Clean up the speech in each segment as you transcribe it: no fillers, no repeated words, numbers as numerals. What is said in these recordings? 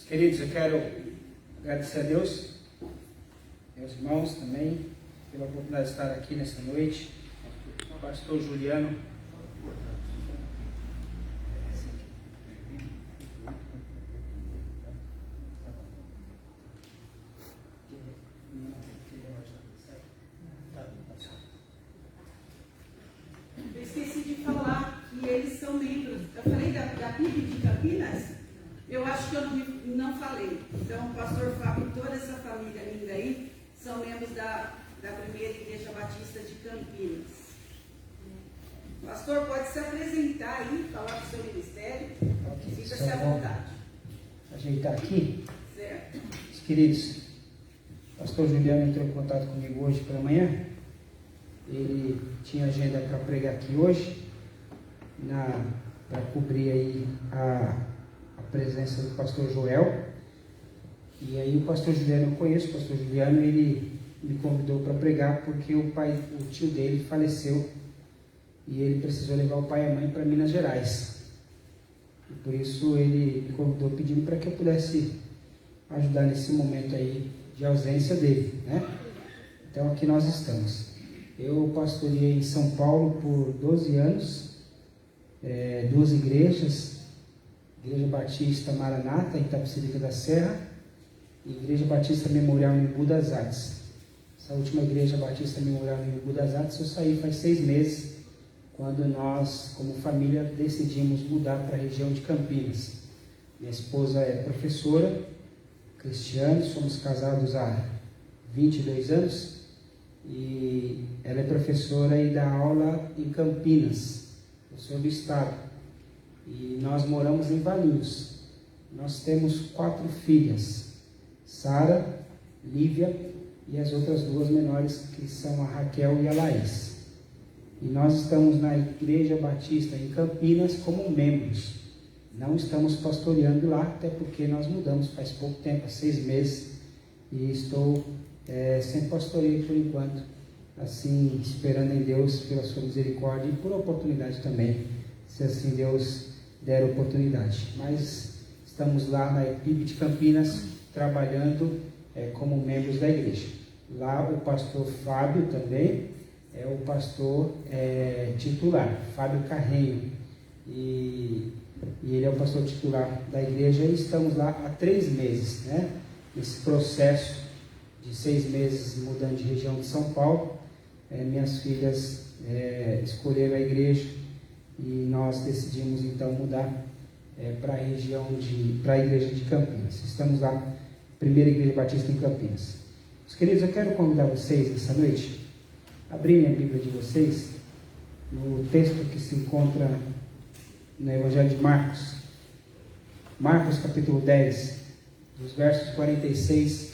Queridos, eu quero agradecer a Deus, meus irmãos também, pela oportunidade de estar aqui nessa noite. O pastor Juliano. Eu esqueci de falar que eles são membros. Eu falei da PIB de Campinas? Eu acho que eu não falei. Então, o pastor Fábio e toda essa família linda aí são membros da primeira Igreja Batista de Campinas. Pastor, pode se apresentar aí, falar do seu ministério. Okay, fica-se à vontade. Ajeitar aqui. Certo. Queridos, o pastor Juliano entrou em contato comigo hoje pela manhã. Ele tinha agenda para pregar aqui hoje, para cobrir aí a presença do pastor Joel. E aí o pastor Juliano, eu conheço o pastor Juliano, ele me convidou para pregar porque o tio dele faleceu e ele precisou levar o pai e a mãe para Minas Gerais. E por isso ele me convidou pedindo para que eu pudesse ajudar nesse momento aí de ausência dele, né? Então aqui nós estamos. Eu pastoreei em São Paulo por 12 anos, 2 igrejas, Igreja Batista Maranata, em Itapecerica da Serra, e Igreja Batista Memorial em Embu das Artes. Essa última Igreja Batista Memorial em Embu das Artes eu saí faz 6 meses, quando nós, como família, decidimos mudar para a região de Campinas. Minha esposa é professora, Cristiane, somos casados há 22 anos, e ela é professora e dá aula em Campinas, professora do estado. E nós moramos em Valinhos. Nós temos 4 filhas, Sara, Lívia e as outras 2 menores, que são a Raquel e a Laís. E nós estamos na Igreja Batista em Campinas como membros. Não estamos pastoreando lá, até porque nós mudamos faz pouco tempo, há 6 meses, e estou sem pastoreio por enquanto, assim, esperando em Deus pela sua misericórdia e por oportunidade também, se assim Deus der oportunidade. Mas estamos lá na PIB de Campinas, trabalhando como membros da igreja. Lá o pastor Fábio também é o pastor titular, Fábio Carreiro, e ele é o pastor titular da igreja, e estamos lá há 3 meses, né? Nesse processo de 6 meses mudando de região de São Paulo. Minhas filhas escolheram a igreja e nós decidimos então mudar para a igreja de Campinas. Estamos lá, primeira Igreja Batista em Campinas. Meus queridos, eu quero convidar vocês essa noite a abrirem a Bíblia de vocês no texto que se encontra no Evangelho de Marcos. Marcos capítulo 10, dos versos 46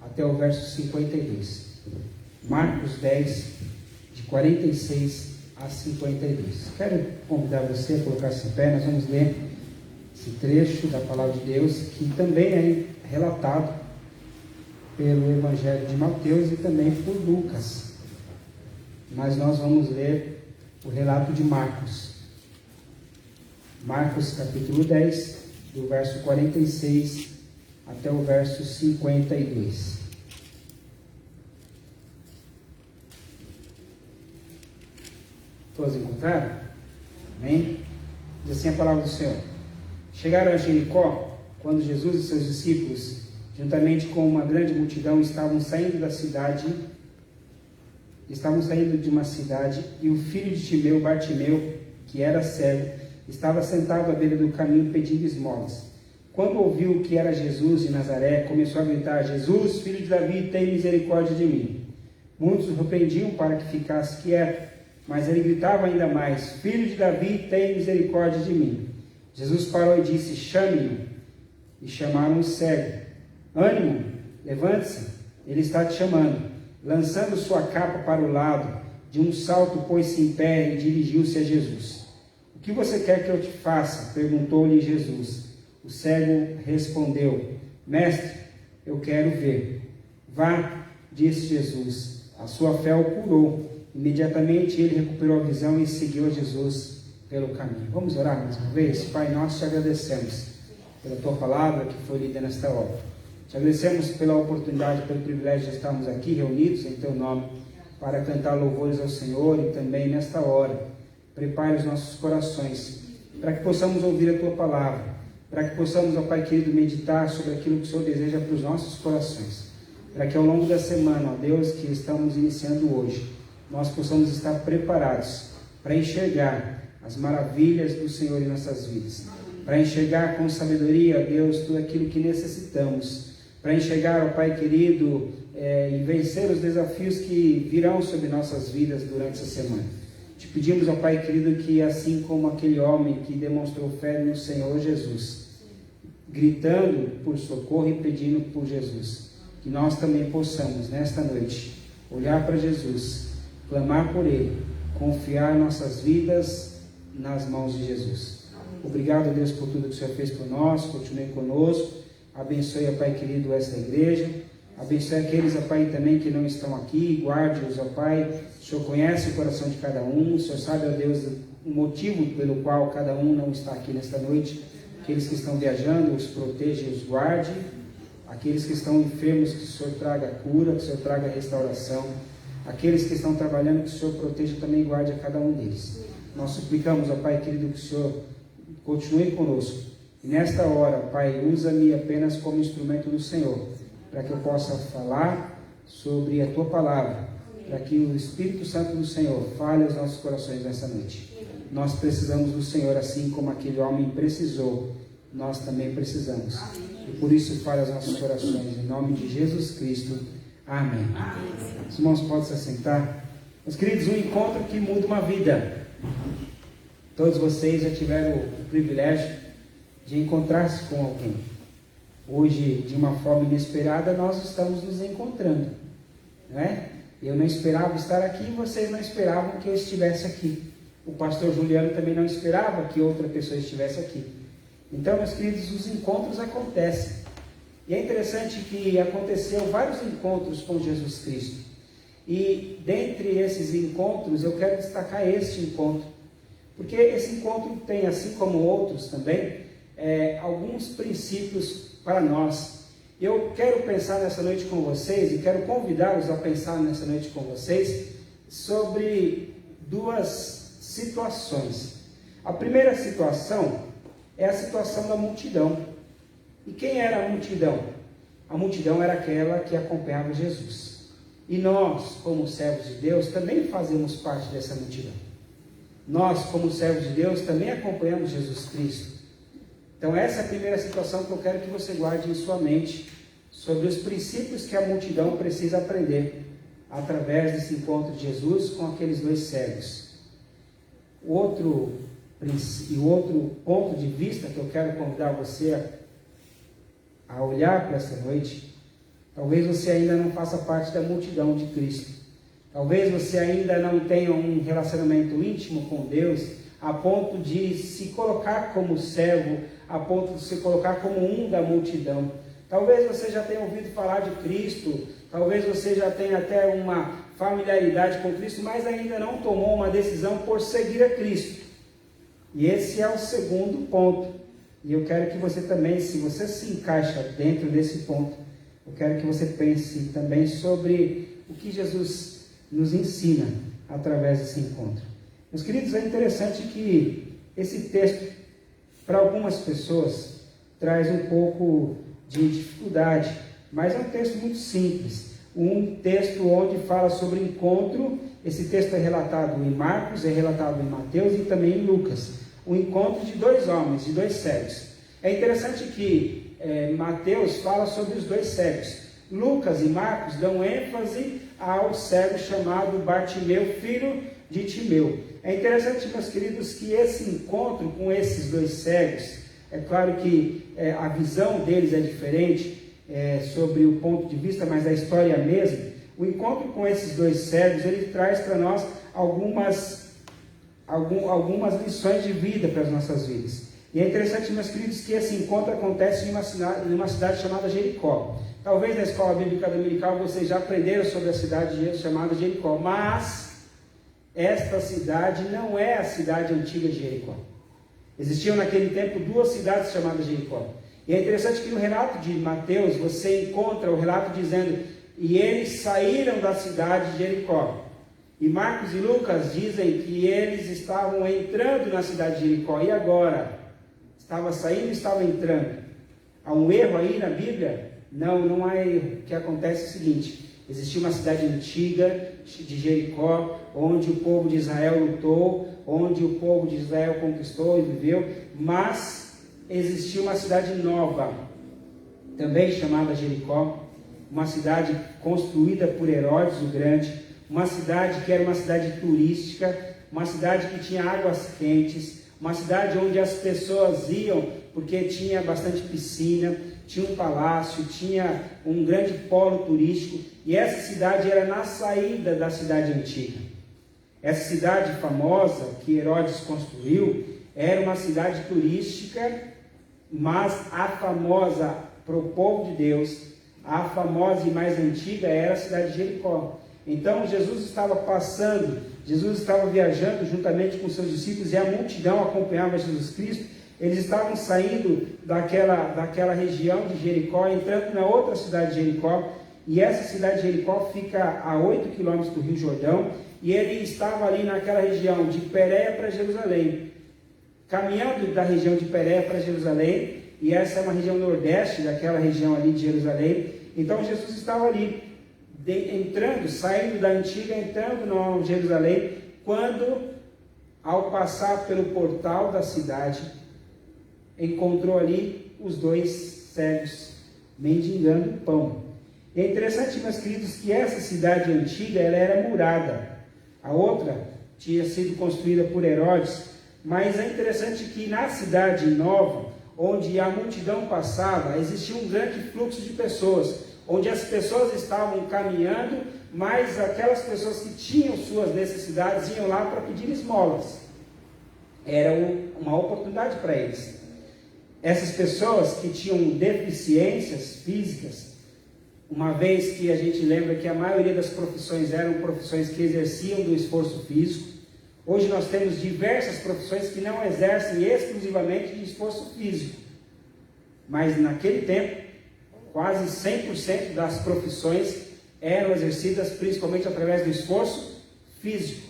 até o verso 52. Marcos 10, de 46 a 52. Quero convidar você a colocar-se em pé. Nós vamos ler esse trecho da palavra de Deus, que também é relatado pelo Evangelho de Mateus e também por Lucas. Mas nós vamos ler o relato de Marcos. Marcos capítulo 10, do verso 46 até o verso 52. Todos encontraram? Amém? Diz assim a palavra do Senhor. Chegaram a Jericó, quando Jesus e seus discípulos, juntamente com uma grande multidão, estavam saindo de uma cidade, e o filho de Timeu, Bartimeu, que era cego, estava sentado à beira do caminho pedindo esmolas. Quando ouviu que era Jesus de Nazaré, começou a gritar: Jesus, filho de Davi, tem misericórdia de mim. Muitos o repreendiam para que ficasse quieto, mas ele gritava ainda mais: Filho de Davi, tem misericórdia de mim. Jesus parou e disse: Chame-o. E chamaram o cego. Ânimo, levante-se, ele está te chamando. Lançando sua capa para o lado, de um salto pôs-se em pé e dirigiu-se a Jesus. O que você quer que eu te faça? Perguntou-lhe Jesus. O cego respondeu: Mestre, eu quero ver. Vá, disse Jesus. A sua fé o curou. Imediatamente ele recuperou a visão e seguiu a Jesus pelo caminho. Vamos orar mais uma vez? Pai, nós te agradecemos pela tua palavra que foi lida nesta hora. Te agradecemos pela oportunidade, pelo privilégio de estarmos aqui reunidos em teu nome para cantar louvores ao Senhor e também nesta hora. Prepare os nossos corações para que possamos ouvir a tua palavra, para que possamos, ó Pai querido, meditar sobre aquilo que o Senhor deseja para os nossos corações, para que ao longo da semana, ó Deus, que estamos iniciando hoje, nós possamos estar preparados para enxergar as maravilhas do Senhor em nossas vidas, para enxergar com sabedoria, ó Deus, tudo aquilo que necessitamos, para enxergar, ó Pai querido, e vencer os desafios que virão sobre nossas vidas durante essa semana. Te pedimos, ó Pai querido, que assim como aquele homem que demonstrou fé no Senhor Jesus, gritando por socorro e pedindo por Jesus, que nós também possamos, nesta noite, olhar para Jesus, clamar por Ele, confiar nossas vidas nas mãos de Jesus. Obrigado, Deus, por tudo que o Senhor fez por nós, continue conosco, abençoe, ó Pai querido, esta igreja, abençoe aqueles, ó Pai, também que não estão aqui, guarde-os, ó Pai. O Senhor conhece o coração de cada um, o Senhor sabe, ó Deus, o motivo pelo qual cada um não está aqui nesta noite. Aqueles que estão viajando, os proteja e os guarde. Aqueles que estão enfermos, que o Senhor traga cura, que o Senhor traga restauração. Aqueles que estão trabalhando, que o Senhor proteja também e guarde a cada um deles. Nós suplicamos, ó Pai querido, que o Senhor continue conosco. E nesta hora, Pai, usa-me apenas como instrumento do Senhor, para que eu possa falar sobre a Tua palavra, para que o Espírito Santo do Senhor fale aos nossos corações nessa noite. Nós precisamos do Senhor, assim como aquele homem precisou, nós também precisamos. E por isso fale aos nossos corações, em nome de Jesus Cristo. Amém. Os irmãos podem se assentar. Meus queridos, um encontro que muda uma vida. Todos vocês já tiveram o privilégio de encontrar-se com alguém. Hoje, de uma forma inesperada, nós estamos nos encontrando, não é? Eu não esperava estar aqui, vocês não esperavam que eu estivesse aqui. O pastor Juliano também não esperava que outra pessoa estivesse aqui. Então, meus queridos, os encontros acontecem. E é interessante que aconteceu vários encontros com Jesus Cristo. E dentre esses encontros, eu quero destacar este encontro. Porque esse encontro tem, assim como outros também, alguns princípios para nós. Eu quero pensar nessa noite com vocês e quero convidá-los a pensar nessa noite com vocês sobre duas situações. A primeira situação é a situação da multidão. E quem era a multidão? A multidão era aquela que acompanhava Jesus. E nós, como servos de Deus, também fazemos parte dessa multidão. Nós, como servos de Deus, também acompanhamos Jesus Cristo. Então essa é a primeira situação que eu quero que você guarde em sua mente, sobre os princípios que a multidão precisa aprender através desse encontro de Jesus com aqueles dois cegos. O outro ponto de vista que eu quero convidar você a olhar para essa noite, talvez você ainda não faça parte da multidão de Cristo. Talvez você ainda não tenha um relacionamento íntimo com Deus, a ponto de se colocar como servo, a ponto de se colocar como um da multidão. Talvez você já tenha ouvido falar de Cristo, talvez você já tenha até uma familiaridade com Cristo, mas ainda não tomou uma decisão por seguir a Cristo. E esse é o segundo ponto. E eu quero que você também, se você se encaixa dentro desse ponto, eu quero que você pense também sobre o que Jesus nos ensina através desse encontro. Meus queridos, é interessante que esse texto, para algumas pessoas, traz um pouco de dificuldade, mas é um texto muito simples, um texto onde fala sobre encontro. Esse texto é relatado em Marcos, é relatado em Mateus e também em Lucas, o encontro de dois homens, de dois cegos. É interessante que Mateus fala sobre os dois cegos, Lucas e Marcos dão ênfase ao cego chamado Bartimeu, filho de Timeu. É interessante, meus queridos, que esse encontro com esses dois cegos, é claro que a visão deles é diferente sobre o ponto de vista, mas a história é a mesma. O encontro com esses dois cegos, ele traz para nós algumas lições de vida para as nossas vidas. E é interessante, meus queridos, que esse encontro acontece em uma cidade chamada Jericó. Talvez na escola bíblica dominical vocês já aprenderam sobre a cidade chamada Jericó, mas esta cidade não é a cidade antiga de Jericó. Existiam naquele tempo duas cidades chamadas Jericó. E é interessante que no relato de Mateus você encontra o relato dizendo: e eles saíram da cidade de Jericó. E Marcos e Lucas dizem que eles estavam entrando na cidade de Jericó. E agora? Estava saindo e estava entrando. Há um erro aí na Bíblia? Não há erro. O que acontece é o seguinte: existia uma cidade antiga de Jericó, onde o povo de Israel lutou, onde o povo de Israel conquistou e viveu, mas existia uma cidade nova, também chamada Jericó, uma cidade construída por Herodes o Grande, uma cidade que era uma cidade turística, uma cidade que tinha águas quentes, uma cidade onde as pessoas iam porque tinha bastante piscina, tinha um palácio, tinha um grande polo turístico, e essa cidade era na saída da cidade antiga. Essa cidade famosa que Herodes construiu era uma cidade turística, mas a famosa para o povo de Deus, a famosa e mais antiga era a cidade de Jericó. Então Jesus estava passando, Jesus estava viajando juntamente com seus discípulos, e a multidão acompanhava Jesus Cristo. Eles estavam saindo daquela região de Jericó, entrando na outra cidade de Jericó, e essa cidade de Jericó fica a 8 quilômetros do Rio Jordão, e ele estava ali naquela região de Pérea para Jerusalém, caminhando da região de Pérea para Jerusalém, e essa é uma região nordeste daquela região ali de Jerusalém. Então Jesus estava ali, entrando, saindo da antiga, entrando no Jerusalém, quando, ao passar pelo portal da cidade, encontrou ali os dois cegos mendigando pão. E é interessante, meus queridos, que essa cidade antiga ela era murada. A outra tinha sido construída por Herodes, mas é interessante que na cidade nova, onde a multidão passava, existia um grande fluxo de pessoas, onde as pessoas estavam caminhando, mas aquelas pessoas que tinham suas necessidades iam lá para pedir esmolas. Era uma oportunidade para eles. Essas pessoas que tinham deficiências físicas, uma vez que a gente lembra que a maioria das profissões eram profissões que exerciam do esforço físico, hoje nós temos diversas profissões que não exercem exclusivamente de esforço físico. Mas naquele tempo, quase 100% das profissões eram exercidas principalmente através do esforço físico.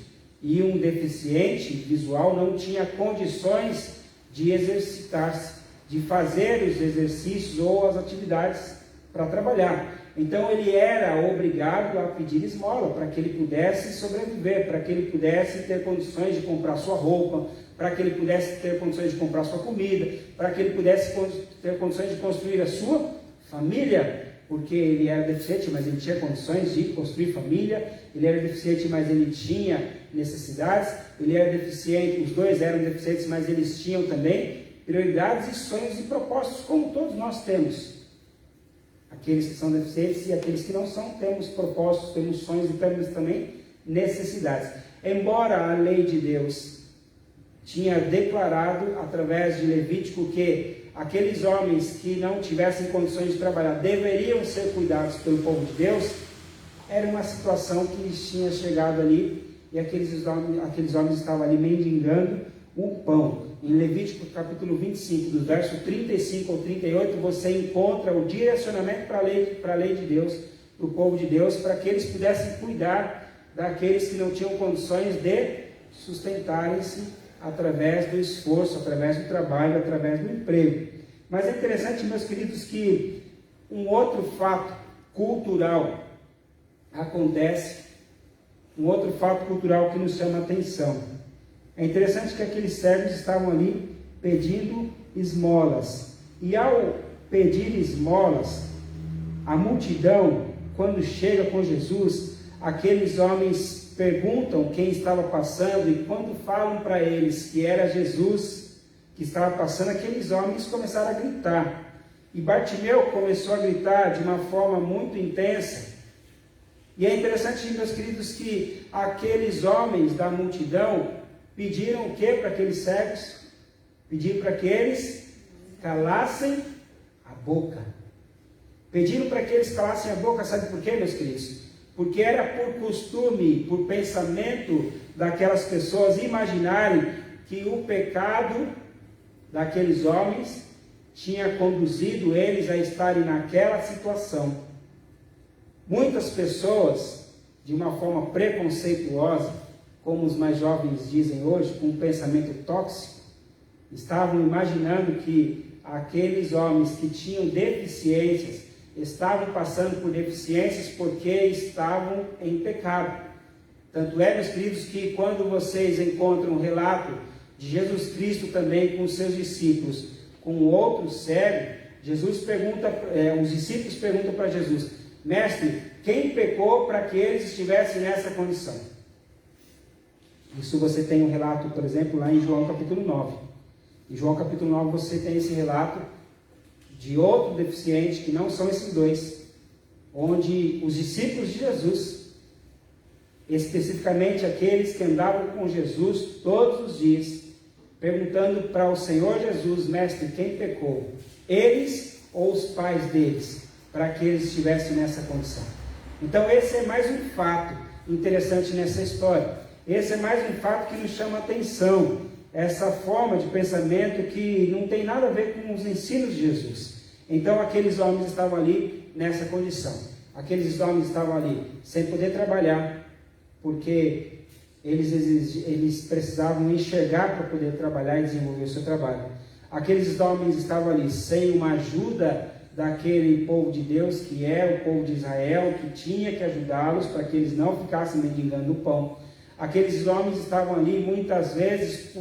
E um deficiente visual não tinha condições de exercitar-se, de fazer os exercícios ou as atividades para trabalhar. Então ele era obrigado a pedir esmola para que ele pudesse sobreviver, para que ele pudesse ter condições de comprar sua roupa, para que ele pudesse ter condições de comprar sua comida, para que ele pudesse ter condições de construir a sua família, porque ele era deficiente, mas ele tinha condições de construir família. Ele era deficiente, mas ele tinha necessidades. Ele era deficiente, os dois eram deficientes, mas eles tinham também prioridades e sonhos e propósitos, como todos nós temos. Aqueles que são deficientes e aqueles que não são, temos propósitos, temos sonhos e temos também necessidades. Embora a lei de Deus tinha declarado, através de Levítico, que aqueles homens que não tivessem condições de trabalhar deveriam ser cuidados pelo povo de Deus, era uma situação que lhes tinha chegado ali, e aqueles homens estavam ali mendigando um pão. Em Levítico capítulo 25, do verso 35 ao 38, você encontra o direcionamento para a lei de Deus, para o povo de Deus, para que eles pudessem cuidar daqueles que não tinham condições de sustentarem-se através do esforço, através do trabalho, através do emprego. Mas é interessante, meus queridos, que um outro fato cultural acontece, um outro fato cultural que nos chama a atenção. É interessante que aqueles cegos estavam ali pedindo esmolas. E ao pedir esmolas, a multidão, quando chega com Jesus, aqueles homens perguntam quem estava passando, e quando falam para eles que era Jesus que estava passando, aqueles homens começaram a gritar. E Bartimeu começou a gritar de uma forma muito intensa. E é interessante, meus queridos, que aqueles homens da multidão pediram o que para aqueles cegos? Pediram para que eles calassem a boca. Pediram para que eles calassem a boca, sabe por quê, meus queridos? Porque era por costume, por pensamento daquelas pessoas imaginarem que o pecado daqueles homens tinha conduzido eles a estarem naquela situação. Muitas pessoas, de uma forma preconceituosa, como os mais jovens dizem hoje, com um pensamento tóxico, estavam imaginando que aqueles homens que tinham deficiências estavam passando por deficiências porque estavam em pecado. Tanto é, meus queridos, que quando vocês encontram um relato de Jesus Cristo também com os seus discípulos, com outro cego, Jesus pergunta, os discípulos perguntam para Jesus: mestre, quem pecou para que eles estivessem nessa condição? Isso você tem um relato, por exemplo, lá em João capítulo 9. Em João capítulo 9 você tem esse relato de outro deficiente, que não são esses dois, onde os discípulos de Jesus, especificamente aqueles que andavam com Jesus todos os dias, perguntando para o Senhor Jesus: mestre, quem pecou? Eles ou os pais deles, para que eles estivessem nessa condição? Então esse é mais um fato interessante nessa história. Esse é mais um fato que nos chama a atenção, essa forma de pensamento que não tem nada a ver com os ensinos de Jesus. Então aqueles homens estavam ali nessa condição. Aqueles homens estavam ali sem poder trabalhar, porque eles precisavam enxergar para poder trabalhar e desenvolver o seu trabalho. Aqueles homens estavam ali sem uma ajuda daquele povo de Deus, que é o povo de Israel, que tinha que ajudá-los para que eles não ficassem mendigando o pão. Aqueles homens estavam ali muitas vezes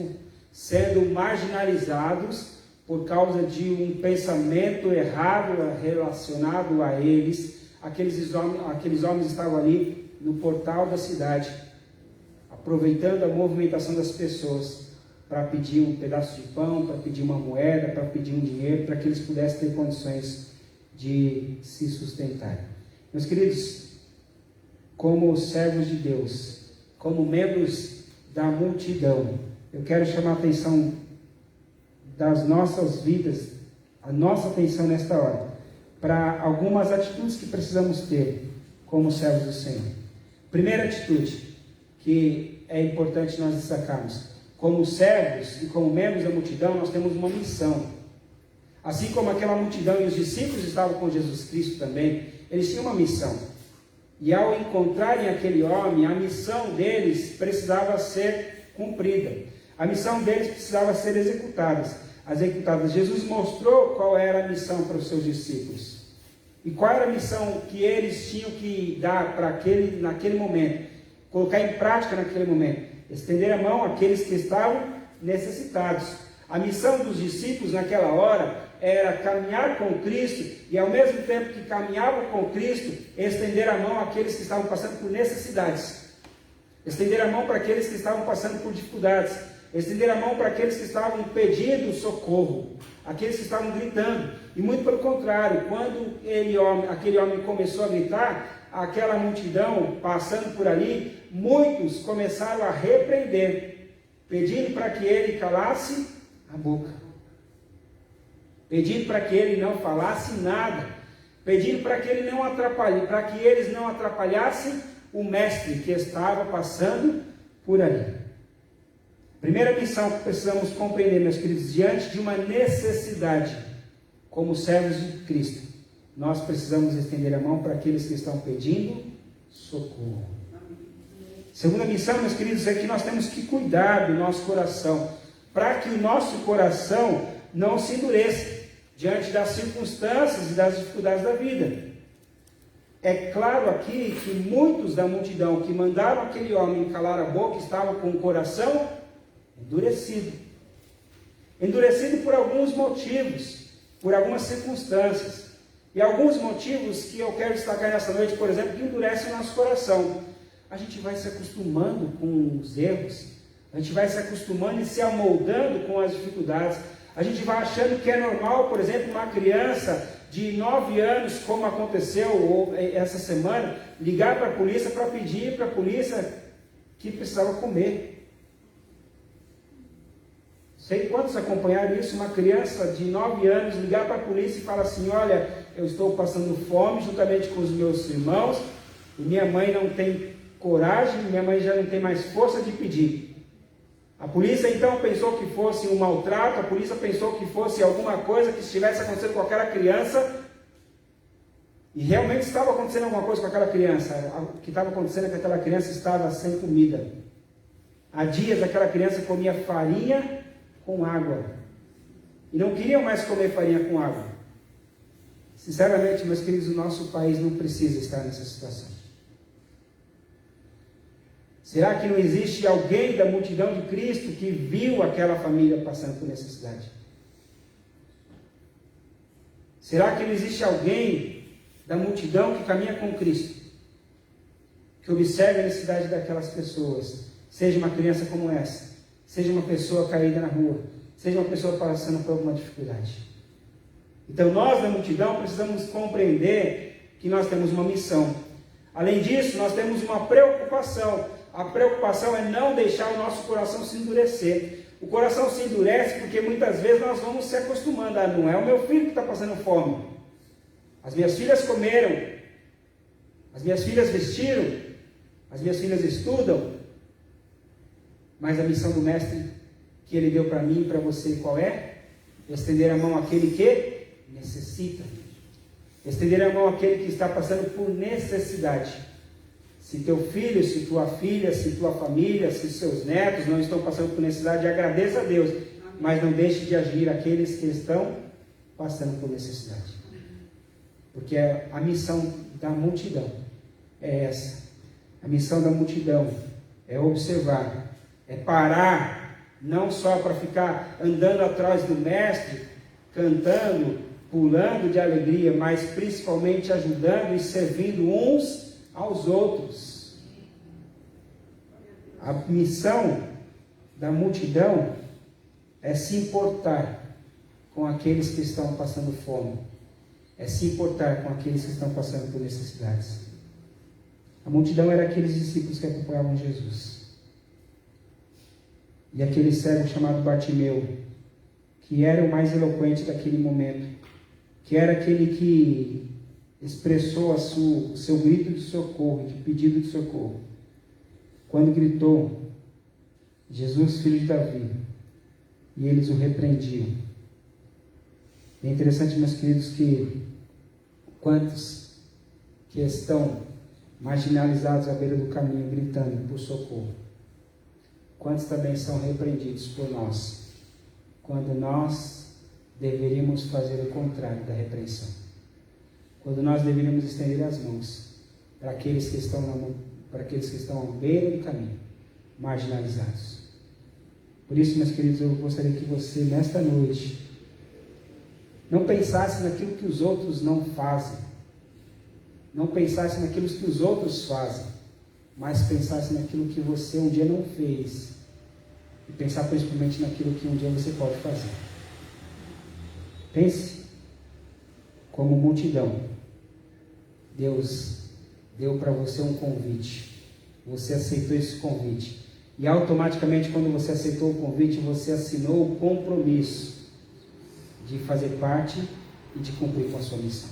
sendo marginalizados por causa de um pensamento errado relacionado a eles. Aqueles homens estavam ali no portal da cidade, aproveitando a movimentação das pessoas para pedir um pedaço de pão, para pedir uma moeda, para pedir um dinheiro, para que eles pudessem ter condições de se sustentar. Meus queridos, como servos de Deus, como membros da multidão, eu quero chamar a atenção das nossas vidas, a nossa atenção nesta hora, para algumas atitudes que precisamos ter como servos do Senhor. Primeira atitude que é importante nós destacarmos: como servos e como membros da multidão, nós temos uma missão. Assim como aquela multidão e os discípulos estavam com Jesus Cristo também, eles tinham uma missão. E ao encontrarem aquele homem, a missão deles precisava ser cumprida. A missão deles precisava ser executada. Jesus mostrou qual era a missão para os seus discípulos. E qual era a missão que eles tinham que dar para naquele momento, colocar em prática naquele momento: estender a mão àqueles que estavam necessitados. A missão dos discípulos naquela hora era caminhar com Cristo e, ao mesmo tempo que caminhavam com Cristo, estender a mão àqueles que estavam passando por necessidades, estender a mão para aqueles que estavam passando por dificuldades, estender a mão para aqueles que estavam pedindo socorro, aqueles que estavam gritando. E muito pelo contrário, quando aquele homem começou a gritar, aquela multidão passando por ali, muitos começaram a repreender, pedindo para que ele calasse a boca, pedindo para que ele não falasse nada, pedindo para que ele não atrapalhe, para que eles não atrapalhassem o mestre que estava passando por ali. Primeira missão que precisamos compreender, meus queridos: diante de uma necessidade, como servos de Cristo, nós precisamos estender a mão para aqueles que estão pedindo socorro. Segunda missão, meus queridos, é que nós temos que cuidar do nosso coração, para que o nosso coração não se endureça diante das circunstâncias e das dificuldades da vida. É claro aqui que muitos da multidão que mandaram aquele homem calar a boca estavam com o coração endurecido. Endurecido por alguns motivos, por algumas circunstâncias. E alguns motivos que eu quero destacar nessa noite, por exemplo, que endurecem o nosso coração. A gente vai se acostumando com os erros, a gente vai se acostumando e se amoldando com as dificuldades. A gente vai achando que é normal, por exemplo, uma criança de 9 anos, como aconteceu essa semana, ligar para a polícia para pedir para a polícia que precisava comer. Sei quantos acompanharam isso, uma criança de 9 anos ligar para a polícia e falar assim: olha, eu estou passando fome juntamente com os meus irmãos, e minha mãe não tem coragem, minha mãe já não tem mais força de pedir. A polícia então pensou que fosse um maltrato, a polícia pensou que fosse alguma coisa que estivesse acontecendo com aquela criança, e realmente estava acontecendo alguma coisa com aquela criança. O que estava acontecendo é que aquela criança estava sem comida. Há dias aquela criança comia farinha com água, e não queriam mais comer farinha com água. Sinceramente, meus queridos, o nosso país não precisa estar nessa situação. Será que não existe alguém da multidão de Cristo que viu aquela família passando por necessidade? Será que não existe alguém da multidão que caminha com Cristo, que observa a necessidade daquelas pessoas? Seja uma criança como essa, seja uma pessoa caída na rua, seja uma pessoa passando por alguma dificuldade. Então nós da multidão precisamos compreender que nós temos uma missão. Além disso, nós temos uma preocupação. A preocupação é não deixar o nosso coração se endurecer. O coração se endurece porque muitas vezes nós vamos se acostumando. Ah, não é o meu filho que está passando fome. As minhas filhas comeram. As minhas filhas vestiram. As minhas filhas estudam. Mas a missão do Mestre que Ele deu para mim e para você, qual é? Estender a mão àquele que necessita. Estender a mão àquele que está passando por necessidade. Se teu filho, se tua filha, se tua família, se seus netos não estão passando por necessidade, agradeça a Deus. Mas não deixe de agir aqueles que estão passando por necessidade. Porque a missão da multidão é essa. A missão da multidão é observar, é parar, não só para ficar andando atrás do Mestre, cantando, pulando de alegria, mas principalmente ajudando e servindo uns aos outros. A missão da multidão é se importar com aqueles que estão passando fome, é se importar com aqueles que estão passando por necessidades. A multidão era aqueles discípulos que acompanhavam Jesus. E aquele cego chamado Bartimeu, que era o mais eloquente daquele momento, que era aquele que expressou o seu grito de socorro, de pedido de socorro. Quando gritou, Jesus, filho de Davi, e eles o repreendiam. É interessante, meus queridos, que quantos que estão marginalizados à beira do caminho, gritando por socorro, quantos também são repreendidos por nós, quando nós deveríamos fazer o contrário da repreensão. Quando nós deveríamos estender as mãos para aqueles que estão à beira do caminho, marginalizados. Por isso, meus queridos, eu gostaria que você, nesta noite, não pensasse naquilo que os outros não fazem, não pensasse naquilo que os outros fazem, mas pensasse naquilo que você um dia não fez, e pensar principalmente naquilo que um dia você pode fazer. Pense como multidão. Deus deu para você um convite. Você aceitou esse convite. E automaticamente, quando você aceitou o convite, você assinou o compromisso de fazer parte e de cumprir com a sua missão.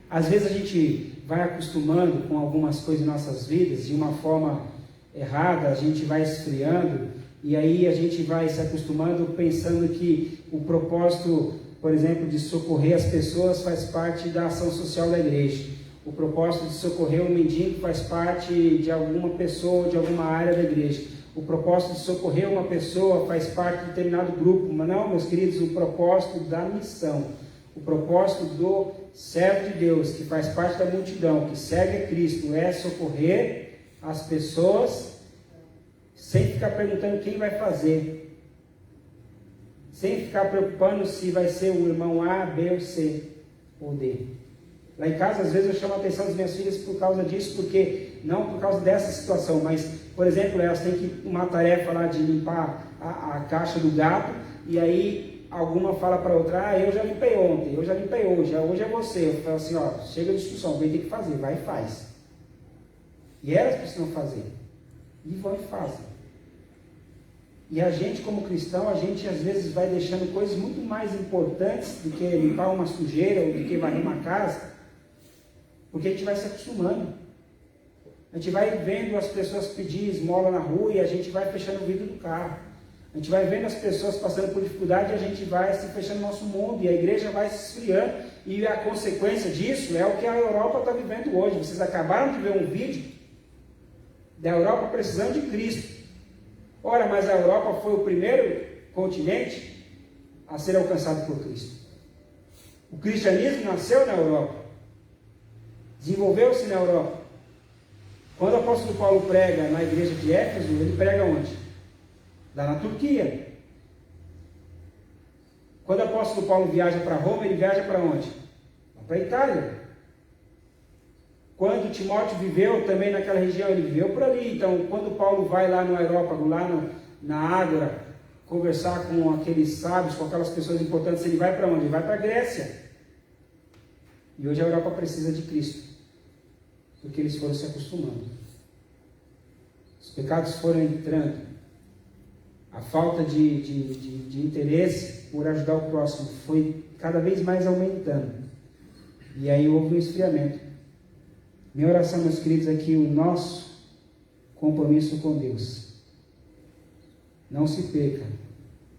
Às vezes a gente vai acostumando com algumas coisas em nossas vidas, de uma forma errada, a gente vai esfriando, e aí a gente vai se acostumando pensando que o propósito, por exemplo, de socorrer as pessoas faz parte da ação social da igreja. O propósito de socorrer um mendigo faz parte de alguma pessoa, de alguma área da igreja. O propósito de socorrer uma pessoa faz parte de determinado grupo. Mas não, meus queridos, o propósito da missão, o propósito do servo de Deus, que faz parte da multidão, que segue a Cristo, é socorrer as pessoas sem ficar perguntando quem vai fazer, sem ficar preocupando se vai ser o irmão A, B ou C ou D. Lá em casa, às vezes eu chamo a atenção das minhas filhas por causa disso, porque não por causa dessa situação, mas, por exemplo, elas têm que uma tarefa lá de limpar a caixa do gato, e aí alguma fala para outra, eu já limpei ontem, eu já limpei hoje é você. Eu falo assim, chega de discussão, alguém tem que fazer, vai e faz. E elas precisam fazer. E vão e fazem. E a gente, como cristão, a gente às vezes vai deixando coisas muito mais importantes do que limpar uma sujeira ou do que varrer uma casa, porque a gente vai se acostumando. A gente vai vendo as pessoas pedir esmola na rua e a gente vai fechando o vidro do carro. A gente vai vendo as pessoas passando por dificuldade e a gente vai se fechando no nosso mundo. E a igreja vai se esfriando. E a consequência disso é o que a Europa está vivendo hoje. Vocês acabaram de ver um vídeo da Europa precisando de Cristo. Ora, mas a Europa foi o primeiro continente a ser alcançado por Cristo. O cristianismo nasceu na Europa. Desenvolveu-se na Europa. Quando o apóstolo Paulo prega na igreja de Éfeso, ele prega onde? Lá na Turquia. Quando o apóstolo Paulo viaja para Roma, ele viaja para onde? Para a Itália. Quando Timóteo viveu também naquela região, ele viveu por ali. Então, quando Paulo vai lá no aerópago, lá na Ágora, conversar com aqueles sábios, com aquelas pessoas importantes, ele vai para onde? Ele vai para a Grécia. E hoje a Europa precisa de Cristo. Porque eles foram se acostumando. Os pecados foram entrando. A falta de interesse por ajudar o próximo foi cada vez mais aumentando. E aí houve um esfriamento. Minha oração, meus queridos, é que o nosso compromisso com Deus não se perca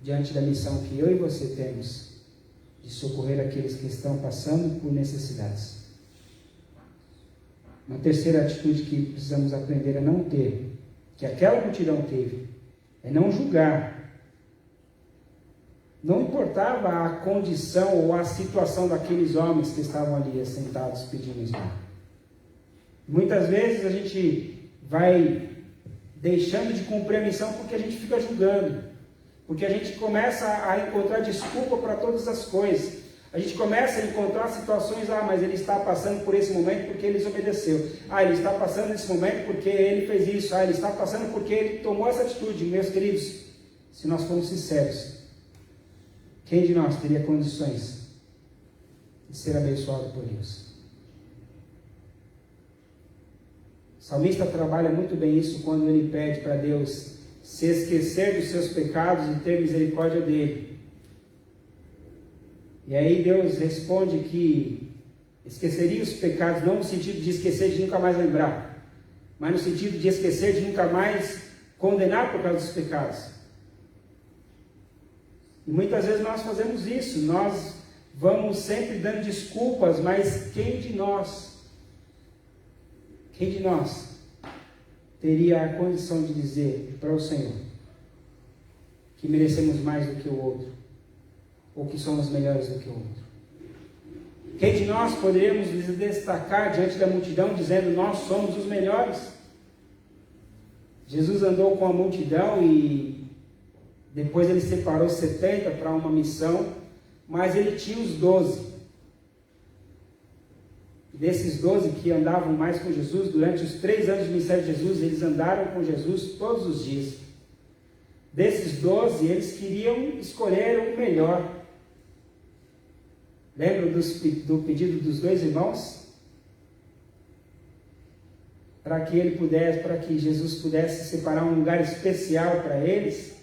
diante da missão que eu e você temos de socorrer aqueles que estão passando por necessidades. Uma terceira atitude que precisamos aprender a não ter, que aquela multidão teve, é não julgar. Não importava a condição ou a situação daqueles homens que estavam ali assentados pedindo esmola. Muitas vezes a gente vai deixando de cumprir a missão porque a gente fica julgando, porque a gente começa a encontrar desculpa para todas as coisas. A gente começa a encontrar situações, mas ele está passando por esse momento porque ele desobedeceu. Ele está passando nesse momento porque ele fez isso. Ele está passando porque ele tomou essa atitude. Meus queridos, se nós formos sinceros, quem de nós teria condições de ser abençoado por Deus? O salmista trabalha muito bem isso quando ele pede para Deus se esquecer dos seus pecados e ter misericórdia dele. E aí Deus responde que esqueceria os pecados, não no sentido de esquecer de nunca mais lembrar, mas no sentido de esquecer de nunca mais condenar por causa dos pecados. E muitas vezes nós fazemos isso, nós vamos sempre dando desculpas, mas quem de nós teria a condição de dizer para o Senhor que merecemos mais do que o outro, ou que somos melhores do que o outro? Quem de nós poderíamos nos destacar diante da multidão dizendo: nós somos os melhores? Jesus andou com a multidão e depois ele separou 70 para uma missão, mas ele tinha os 12. Desses 12 que andavam mais com Jesus, durante os 3 anos de ministério de Jesus, eles andaram com Jesus todos os dias. Desses 12, eles queriam escolher o melhor. Lembram do pedido dos 2 irmãos? Para que Jesus pudesse separar um lugar especial para eles.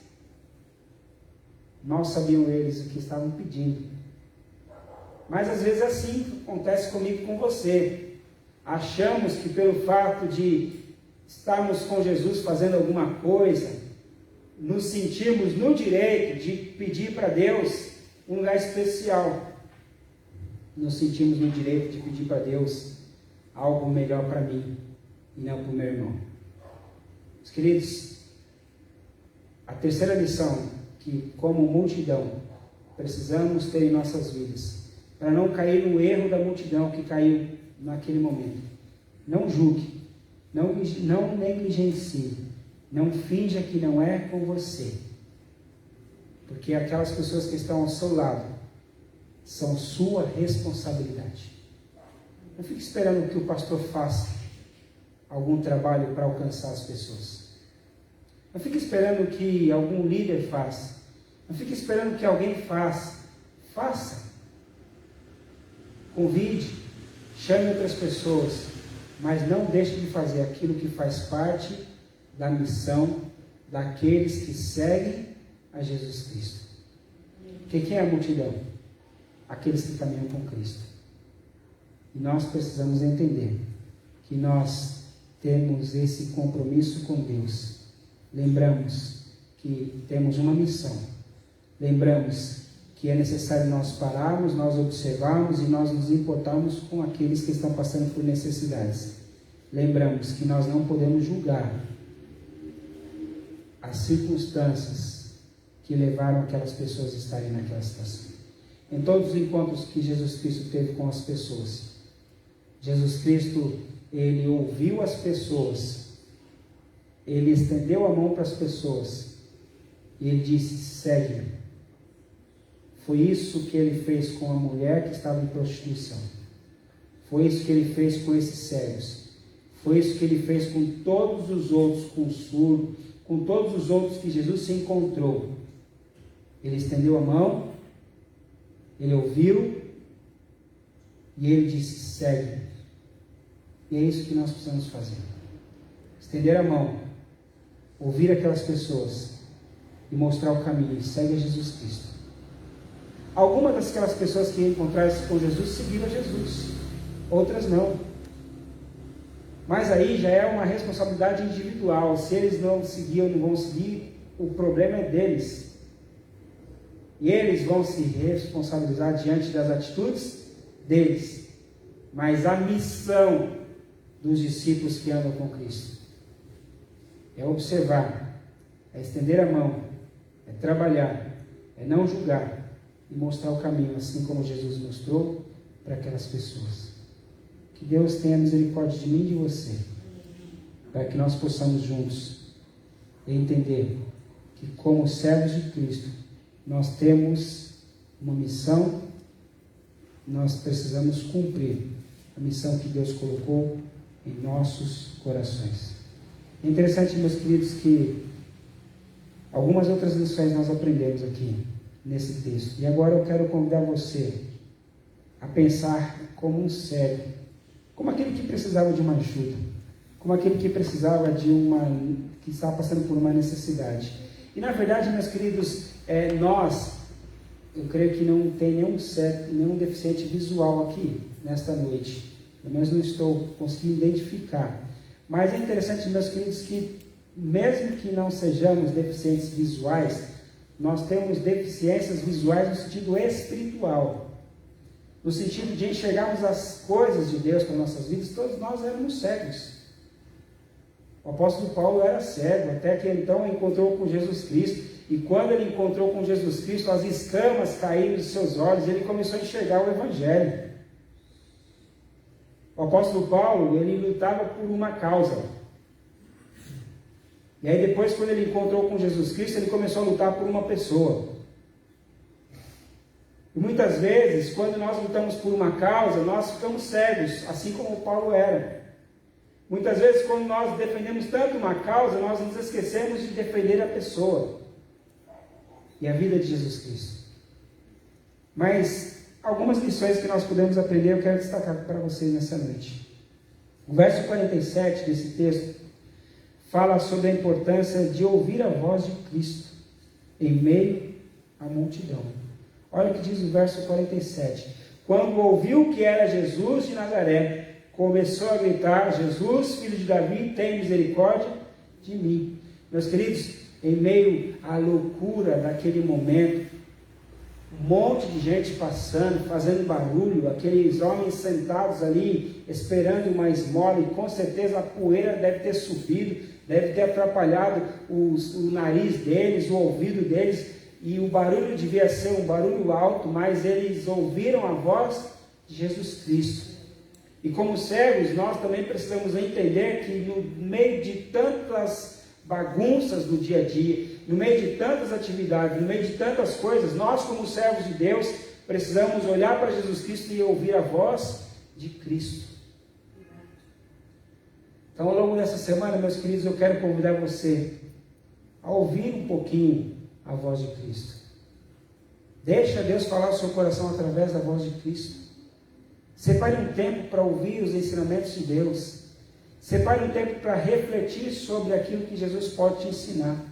Mal sabiam eles o que estavam pedindo. Mas às vezes assim acontece comigo e com você. Achamos que pelo fato de estarmos com Jesus fazendo alguma coisa, nos sentimos no direito de pedir para Deus um lugar especial. Nos sentimos no direito de pedir para Deus algo melhor para mim e não para o meu irmão. Meus queridos, a terceira lição que, como multidão, precisamos ter em nossas vidas, para não cair no erro da multidão que caiu naquele momento. Não julgue, não negligencie, não finja que não é com você, porque aquelas pessoas que estão ao seu lado são sua responsabilidade. Não fique esperando que o pastor faça algum trabalho para alcançar as pessoas. Não fique esperando que algum líder faça. Não fique esperando que alguém faça. Faça. Convide, chame outras pessoas, mas não deixe de fazer aquilo que faz parte da missão daqueles que seguem a Jesus Cristo. Porque quem é a multidão? Aqueles que caminham com Cristo. E nós precisamos entender que nós temos esse compromisso com Deus, lembramos que temos uma missão, lembramos que é necessário nós pararmos, nós observarmos e nós nos importarmos com aqueles que estão passando por necessidades. Lembramos que nós não podemos julgar as circunstâncias que levaram aquelas pessoas a estarem naquela situação. Em todos os encontros que Jesus Cristo teve com as pessoas, Jesus Cristo, ele ouviu as pessoas, ele estendeu a mão para as pessoas e ele disse: segue-me. Foi isso que ele fez com a mulher que estava em prostituição. Foi isso que ele fez com esses cegos. Foi isso que ele fez com todos os outros, com o surdo, com todos os outros que Jesus se encontrou. Ele estendeu a mão, ele ouviu e ele disse: segue. E é isso que nós precisamos fazer. Estender a mão, ouvir aquelas pessoas e mostrar o caminho. Segue a Jesus Cristo. Algumas daquelas pessoas que encontraram-se com Jesus seguiram Jesus, outras não. Mas aí já é uma responsabilidade individual. Se eles não seguiam ou não vão seguir, o problema é deles. E eles vão se responsabilizar diante das atitudes deles. Mas a missão dos discípulos que andam com Cristo é observar, é estender a mão, é trabalhar, é não julgar e mostrar o caminho, assim como Jesus mostrou para aquelas pessoas. Que Deus tenha misericórdia de mim e de você, para que nós possamos juntos entender que, como servos de Cristo, nós temos uma missão, nós precisamos cumprir a missão que Deus colocou em nossos corações. É interessante, meus queridos, que algumas outras lições nós aprendemos aqui nesse texto. E agora eu quero convidar você a pensar como um cego, como aquele que precisava de uma ajuda, como aquele que precisava que estava passando por uma necessidade. E na verdade, meus queridos, eu creio que não tem nenhum deficiente visual aqui nesta noite. Pelo menos não estou conseguindo identificar. Mas é interessante, meus queridos, que mesmo que não sejamos deficientes visuais, nós temos deficiências visuais no sentido espiritual. No sentido de enxergarmos as coisas de Deus para nossas vidas. Todos nós éramos cegos. O apóstolo Paulo era cego, até que então encontrou com Jesus Cristo. E quando ele encontrou com Jesus Cristo, as escamas caíram dos seus olhos e ele começou a enxergar o Evangelho. O apóstolo Paulo, ele lutava por uma causa. E aí depois, quando ele encontrou com Jesus Cristo, ele começou a lutar por uma pessoa. E muitas vezes, quando nós lutamos por uma causa, nós ficamos cegos, assim como Paulo era. Muitas vezes, quando nós defendemos tanto uma causa, nós nos esquecemos de defender a pessoa e a vida de Jesus Cristo. Mas algumas lições que nós podemos aprender, eu quero destacar para vocês nessa noite. O verso 47 desse texto fala sobre a importância de ouvir a voz de Cristo em meio à multidão. Olha o que diz o verso 47. Quando ouviu que era Jesus de Nazaré, começou a gritar: Jesus, filho de Davi, tem misericórdia de mim. Meus queridos, em meio à loucura daquele momento, um monte de gente passando, fazendo barulho, aqueles homens sentados ali, esperando uma esmola, e com certeza a poeira deve ter subido, deve ter atrapalhado o nariz deles, o ouvido deles, e o barulho devia ser um barulho alto, mas eles ouviram a voz de Jesus Cristo. E como cegos, nós também precisamos entender que no meio de tantas bagunças do dia a dia, no meio de tantas atividades, no meio de tantas coisas, nós como servos de Deus, precisamos olhar para Jesus Cristo e ouvir a voz de Cristo. Então, ao longo dessa semana, meus queridos, eu quero convidar você a ouvir um pouquinho a voz de Cristo. Deixa Deus falar o seu coração através da voz de Cristo. Separe um tempo para ouvir os ensinamentos de Deus. Separe um tempo para refletir sobre aquilo que Jesus pode te ensinar.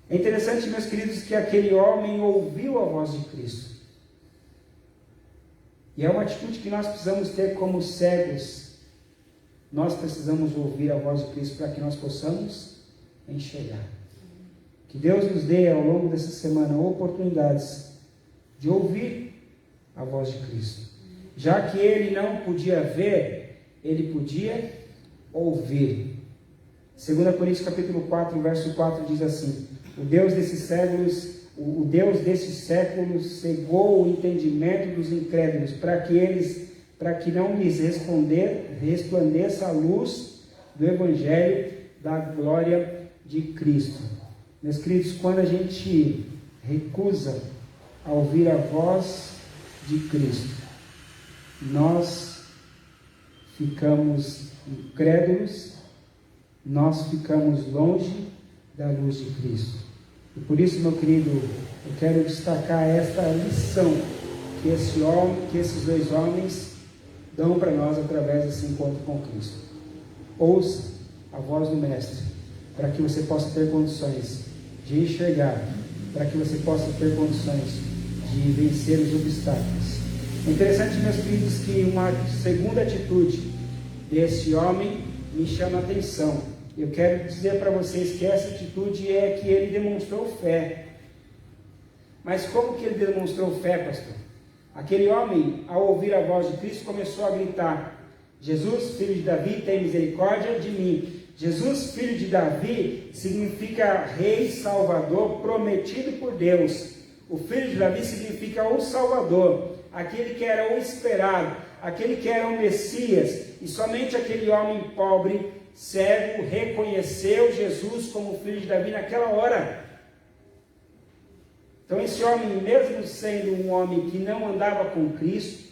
É interessante, meus queridos, que aquele homem ouviu a voz de Cristo. E é uma atitude que nós precisamos ter como cegos. nós precisamos ouvir a voz de Cristo para que nós possamos enxergar. Que Deus nos dê ao longo dessa semana oportunidades de ouvir a voz de Cristo. Já que ele não podia ver, ele podia ouvir. 2 Coríntios capítulo 4, verso 4 diz assim: o Deus desses séculos cegou o entendimento dos incrédulos, para que não lhes resplandeça a luz do Evangelho da glória de Cristo. Meus queridos, quando a gente recusa a ouvir a voz de Cristo, nós ficamos incrédulos, nós ficamos longe da luz de Cristo. E por isso, meu querido, eu quero destacar esta lição que esses dois homens dão para nós através desse encontro com Cristo. Ouça a voz do Mestre, para que você possa ter condições de enxergar, para que você possa ter condições de vencer os obstáculos. É interessante, meus queridos, que uma segunda atitude desse homem me chama a atenção. Eu quero dizer para vocês que essa atitude é que ele demonstrou fé. Mas como que ele demonstrou fé, pastor? Aquele homem, ao ouvir a voz de Cristo, começou a gritar: Jesus, filho de Davi, tem misericórdia de mim. Jesus, filho de Davi, significa rei salvador prometido por Deus. O filho de Davi significa o Salvador, aquele que era o esperado, aquele que era o Messias. E somente aquele homem pobre, cego, reconheceu Jesus como filho de Davi naquela hora. Então esse homem, mesmo sendo um homem que não andava com Cristo,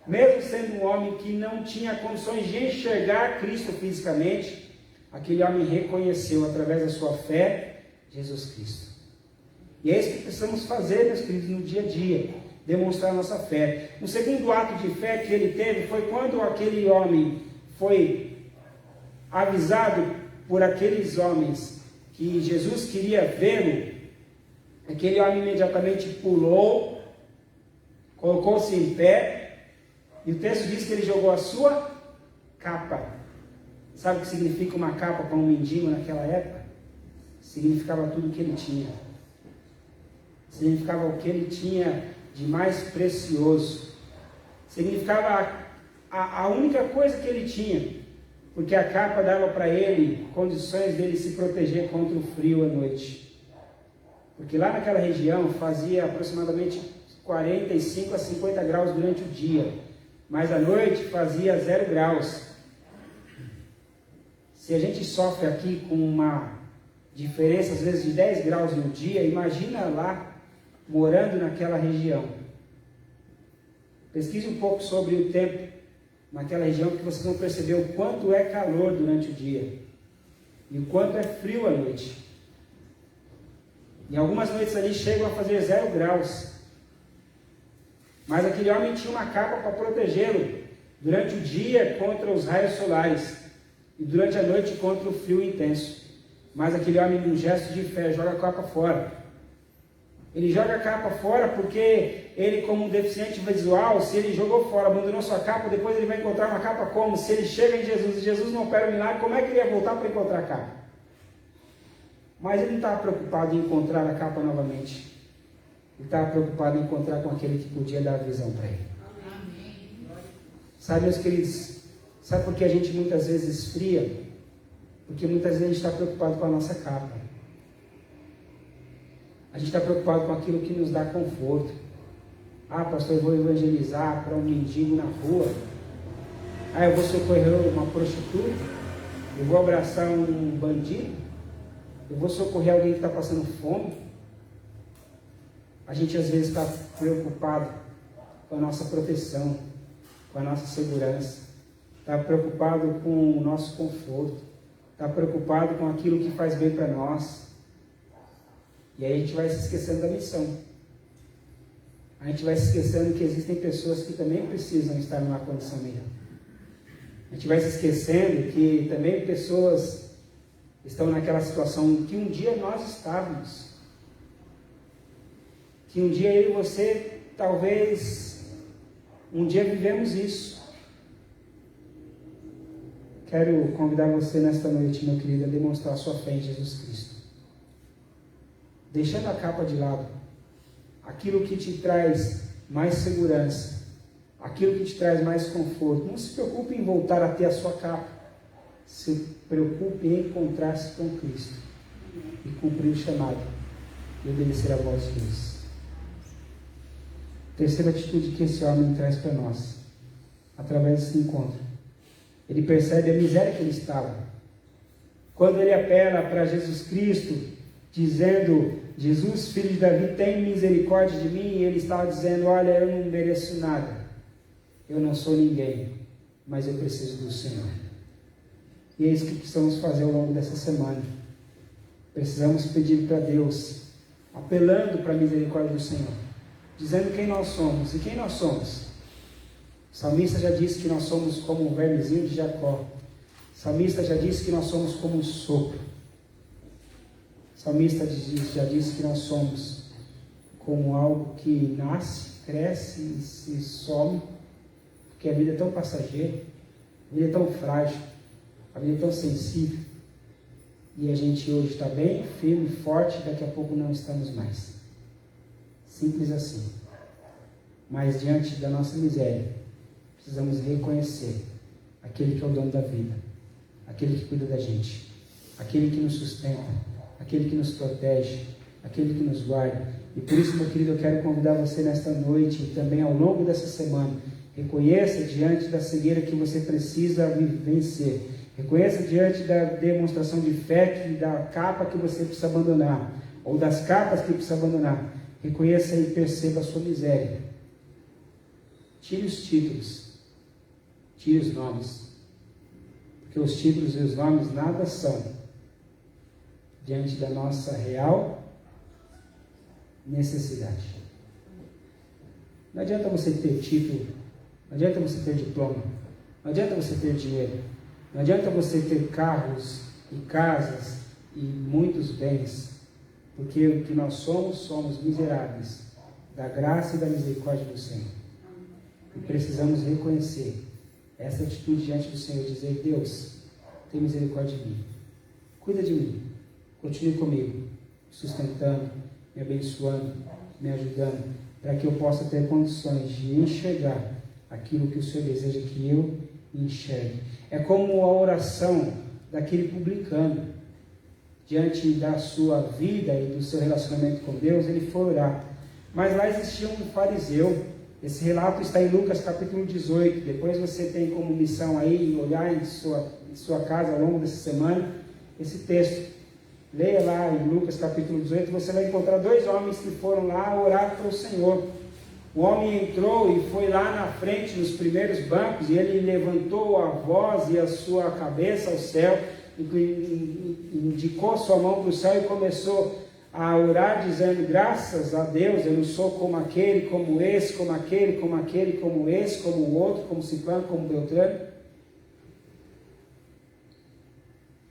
mesmo sendo um homem que não tinha condições de enxergar Cristo fisicamente, aquele homem reconheceu através da sua fé Jesus Cristo. E é isso que precisamos fazer, meus queridos, no dia a dia, demonstrar nossa fé. O segundo ato de fé que ele teve foi quando aquele homem foi avisado por aqueles homens que Jesus queria vê-lo. Aquele homem imediatamente pulou, colocou-se em pé, e o texto diz que ele jogou a sua capa. Sabe o que significa uma capa para um mendigo naquela época? Significava tudo o que ele tinha. Significava o que ele tinha de mais precioso. Significava a única coisa que ele tinha, porque a capa dava para ele condições dele se proteger contra o frio à noite. Porque lá naquela região fazia aproximadamente 45 a 50 graus durante o dia, mas à noite fazia 0 graus. Se a gente sofre aqui com uma diferença às vezes de 10 graus no dia, imagina lá, morando naquela região. Pesquise um pouco sobre o tempo naquela região, que vocês vão perceber o quanto é calor durante o dia e o quanto é frio à noite. Em algumas noites ali chegam a fazer 0 graus. Mas aquele homem tinha uma capa para protegê-lo durante o dia contra os raios solares e durante a noite contra o frio intenso. Mas aquele homem, num gesto de fé, joga a capa fora. Ele joga a capa fora porque ele, como um deficiente visual, se ele jogou fora, abandonou sua capa, depois ele vai encontrar uma capa como? Se ele chega em Jesus e Jesus não opera o milagre, como é que ele ia voltar para encontrar a capa? Mas ele não estava preocupado em encontrar a capa novamente. Ele estava preocupado em encontrar com aquele que podia dar a visão para ele. Amém. Sabe, meus queridos, sabe por que a gente muitas vezes esfria? Porque muitas vezes a gente está preocupado com a nossa capa. A gente está preocupado com aquilo que nos dá conforto. Ah, pastor, eu vou evangelizar para um mendigo na rua. Ah, eu vou socorrer uma prostituta. Eu vou abraçar um bandido. Eu vou socorrer alguém que está passando fome. A gente às vezes está preocupado com a nossa proteção, com a nossa segurança. Está preocupado com o nosso conforto. Está preocupado com aquilo que faz bem para nós. E aí a gente vai se esquecendo da missão. A gente vai se esquecendo que existem pessoas que também precisam estar numa condição melhor. A gente vai se esquecendo que também pessoas estão naquela situação que um dia nós estávamos. Que um dia eu e você, talvez, um dia vivemos isso. quero convidar você nesta noite, meu querido, a demonstrar sua fé em Jesus Cristo. Deixando a capa de lado, aquilo que te traz mais segurança, aquilo que te traz mais conforto. Não se preocupe em voltar a ter a sua capa. Se preocupe em encontrar-se com Cristo e cumprir o chamado e obedecer à voz de Deus. Terceira atitude que esse homem traz para nós, através desse encontro. Ele percebe a miséria que ele estava. Quando ele apela para Jesus Cristo, dizendo: Jesus, filho de Davi, tem misericórdia de mim, e ele estava dizendo: olha, eu não mereço nada, eu não sou ninguém, mas eu preciso do Senhor. E é isso que precisamos fazer ao longo dessa semana. Precisamos pedir para Deus, apelando para a misericórdia do Senhor, dizendo quem nós somos. E quem nós somos? O salmista já disse que nós somos como um vermezinho de Jacó. O salmista já disse que nós somos como um sopro. O salmista já disse que nós somos como algo que nasce, cresce e se some, porque a vida é tão passageira, a vida é tão frágil, a vida é tão sensível, e a gente hoje está bem, firme, forte, daqui a pouco não estamos mais. Simples assim. Mas diante da nossa miséria, precisamos reconhecer aquele que é o dono da vida, aquele que cuida da gente, aquele que nos sustenta, aquele que nos protege, aquele que nos guarda. E por isso, meu querido, eu quero convidar você nesta noite e também ao longo dessa semana. Reconheça diante da cegueira que você precisa vencer. Reconheça diante da demonstração de fé que da capa que você precisa abandonar, ou das capas que precisa abandonar. Reconheça e perceba a sua miséria. Tire os títulos, tire os nomes, porque os títulos e os nomes nada são diante da nossa real necessidade. Não adianta você ter título, não adianta você ter diploma, não adianta você ter dinheiro, não adianta você ter carros e casas e muitos bens, porque o que nós somos miseráveis da graça e da misericórdia do Senhor. E precisamos reconhecer essa atitude diante do Senhor, dizer: Deus, tem misericórdia de mim, cuida de mim, continue comigo, sustentando, me abençoando, me ajudando, para que eu possa ter condições de enxergar aquilo que o Senhor deseja que eu enxergue. É como a oração daquele publicano, diante da sua vida e do seu relacionamento com Deus, ele foi orar. Mas lá existia um fariseu. Esse relato está em Lucas capítulo 18. Depois você tem como missão aí olhar em sua casa ao longo dessa semana esse texto. Leia lá em Lucas capítulo 18, você vai encontrar dois homens que foram lá orar para o Senhor. O homem entrou e foi lá na frente, nos primeiros bancos, e ele levantou a voz e a sua cabeça ao céu, indicou sua mão para o céu e começou a orar, dizendo: graças a Deus, eu não sou como aquele, como esse, como aquele, como aquele, como esse, como o outro, como Ciclano, como Beltrano.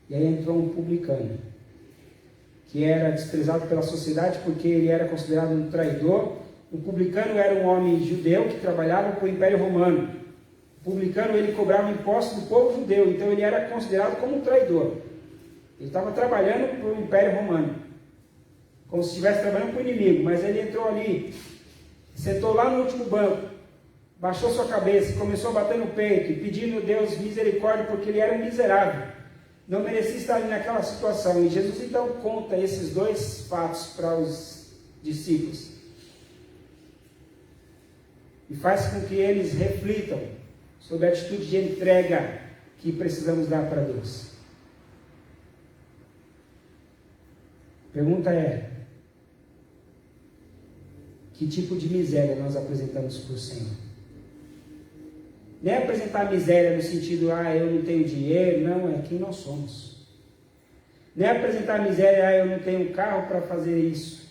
E aí entrou um publicano, que era desprezado pela sociedade porque ele era considerado um traidor. O publicano era um homem judeu que trabalhava para o Império Romano. O publicano, ele cobrava impostos do povo judeu, então ele era considerado como um traidor. Ele estava trabalhando para o Império Romano, como se estivesse trabalhando para o inimigo, mas ele entrou ali, sentou lá no último banco, baixou sua cabeça e começou a bater no peito e pedindo a Deus misericórdia, porque ele era um miserável, não merecia estar ali naquela situação. E Jesus então conta esses dois fatos para os discípulos e faz com que eles reflitam sobre a atitude de entrega que precisamos dar para Deus. A pergunta é: que tipo de miséria nós apresentamos para o Senhor? Não é apresentar miséria no sentido: eu não tenho dinheiro. Não, é quem nós somos. Não é apresentar miséria: eu não tenho carro para fazer isso.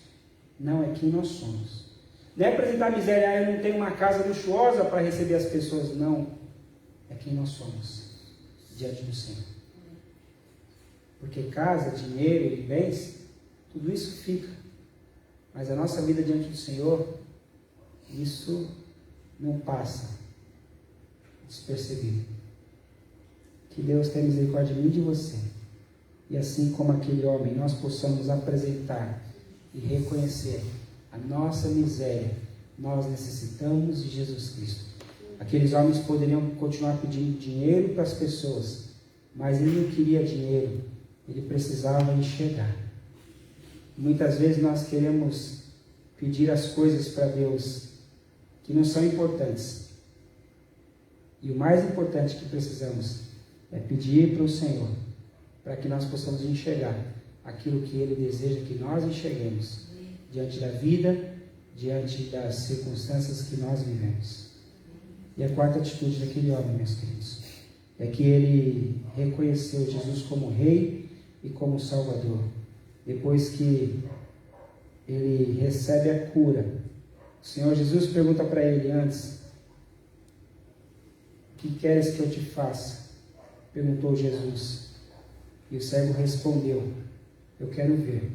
Não, é quem nós somos. Não é apresentar miséria: eu não tenho uma casa luxuosa para receber as pessoas. Não, é quem nós somos diante do Senhor. Porque casa, dinheiro e bens, tudo isso fica. Mas a nossa vida diante do Senhor, isso não passa despercebido. que Deus tenha misericórdia de mim e de você. E assim como aquele homem, nós possamos apresentar e reconhecer a nossa miséria. Nós necessitamos de Jesus Cristo. Aqueles homens poderiam continuar pedindo dinheiro para as pessoas, mas ele não queria dinheiro, ele precisava enxergar. Muitas vezes nós queremos pedir as coisas para Deus que não são importantes. E o mais importante que precisamos é pedir para o Senhor, para que nós possamos enxergar aquilo que Ele deseja que nós enxerguemos diante da vida, diante das circunstâncias que nós vivemos. E a quarta atitude daquele homem, meus queridos, é que ele reconheceu Jesus como Rei e como Salvador. Depois que ele recebe a cura, o Senhor Jesus pergunta para ele antes: o que queres que eu te faça? Perguntou Jesus. E o cego respondeu: eu quero ver.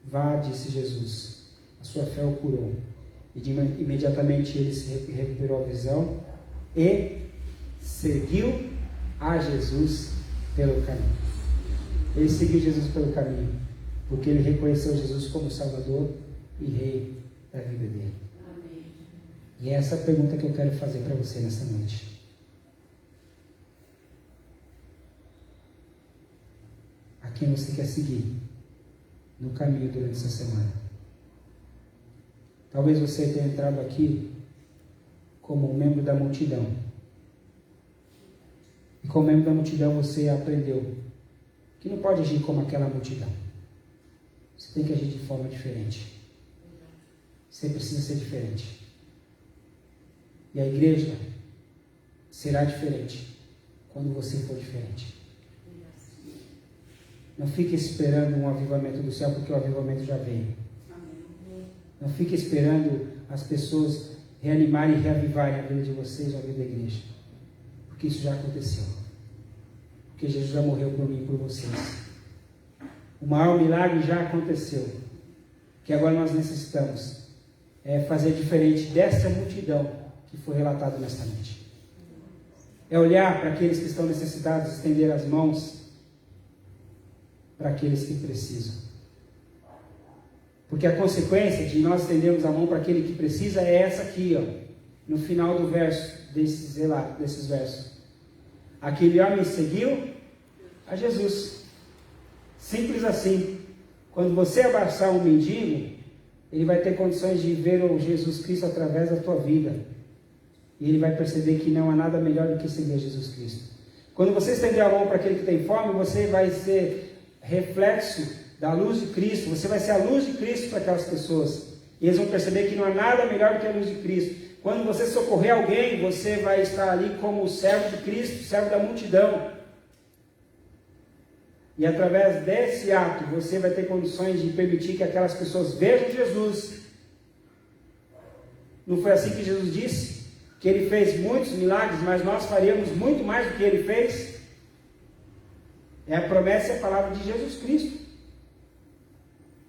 Vá, disse Jesus, a sua fé o curou. E imediatamente ele se recuperou a visão e seguiu a Jesus pelo caminho. Ele seguiu Jesus pelo caminho, porque ele reconheceu Jesus como Salvador e Rei da vida dele. Amém. E é essa a pergunta que eu quero fazer para você nessa noite. A quem você quer seguir no caminho durante essa semana? Talvez você tenha entrado aqui como um membro da multidão. E como membro da multidão você aprendeu que não pode agir como aquela multidão. Você tem que agir de forma diferente. Você precisa ser diferente. E a igreja será diferente quando você for diferente. Não fique esperando um avivamento do céu, porque o avivamento já veio. Não fique esperando as pessoas reanimarem e reavivarem a vida de vocês ou a vida da igreja. Porque isso já aconteceu. Porque Jesus já morreu por mim e por vocês. O maior milagre já aconteceu. O que agora nós necessitamos é fazer diferente dessa multidão que foi relatada nesta noite. É olhar para aqueles que estão necessitados, estender as mãos para aqueles que precisam. Porque a consequência de nós estendermos a mão para aquele que precisa é essa aqui, no final do verso, desses versos. Aquele homem seguiu a Jesus. Simples assim. Quando você abraçar um mendigo, ele vai ter condições de ver o Jesus Cristo através da tua vida. E ele vai perceber que não há nada melhor do que seguir Jesus Cristo. Quando você estender a mão para aquele que tem fome, você vai ser reflexo da luz de Cristo. Você vai ser a luz de Cristo para aquelas pessoas. E eles vão perceber que não há nada melhor do que a luz de Cristo. Quando você socorrer alguém, você vai estar ali como o servo de Cristo, servo da multidão. E através desse ato, você vai ter condições de permitir que aquelas pessoas vejam Jesus. Não foi assim que Jesus disse? Que ele fez muitos milagres, mas nós faríamos muito mais do que ele fez? É a promessa e a palavra de Jesus Cristo.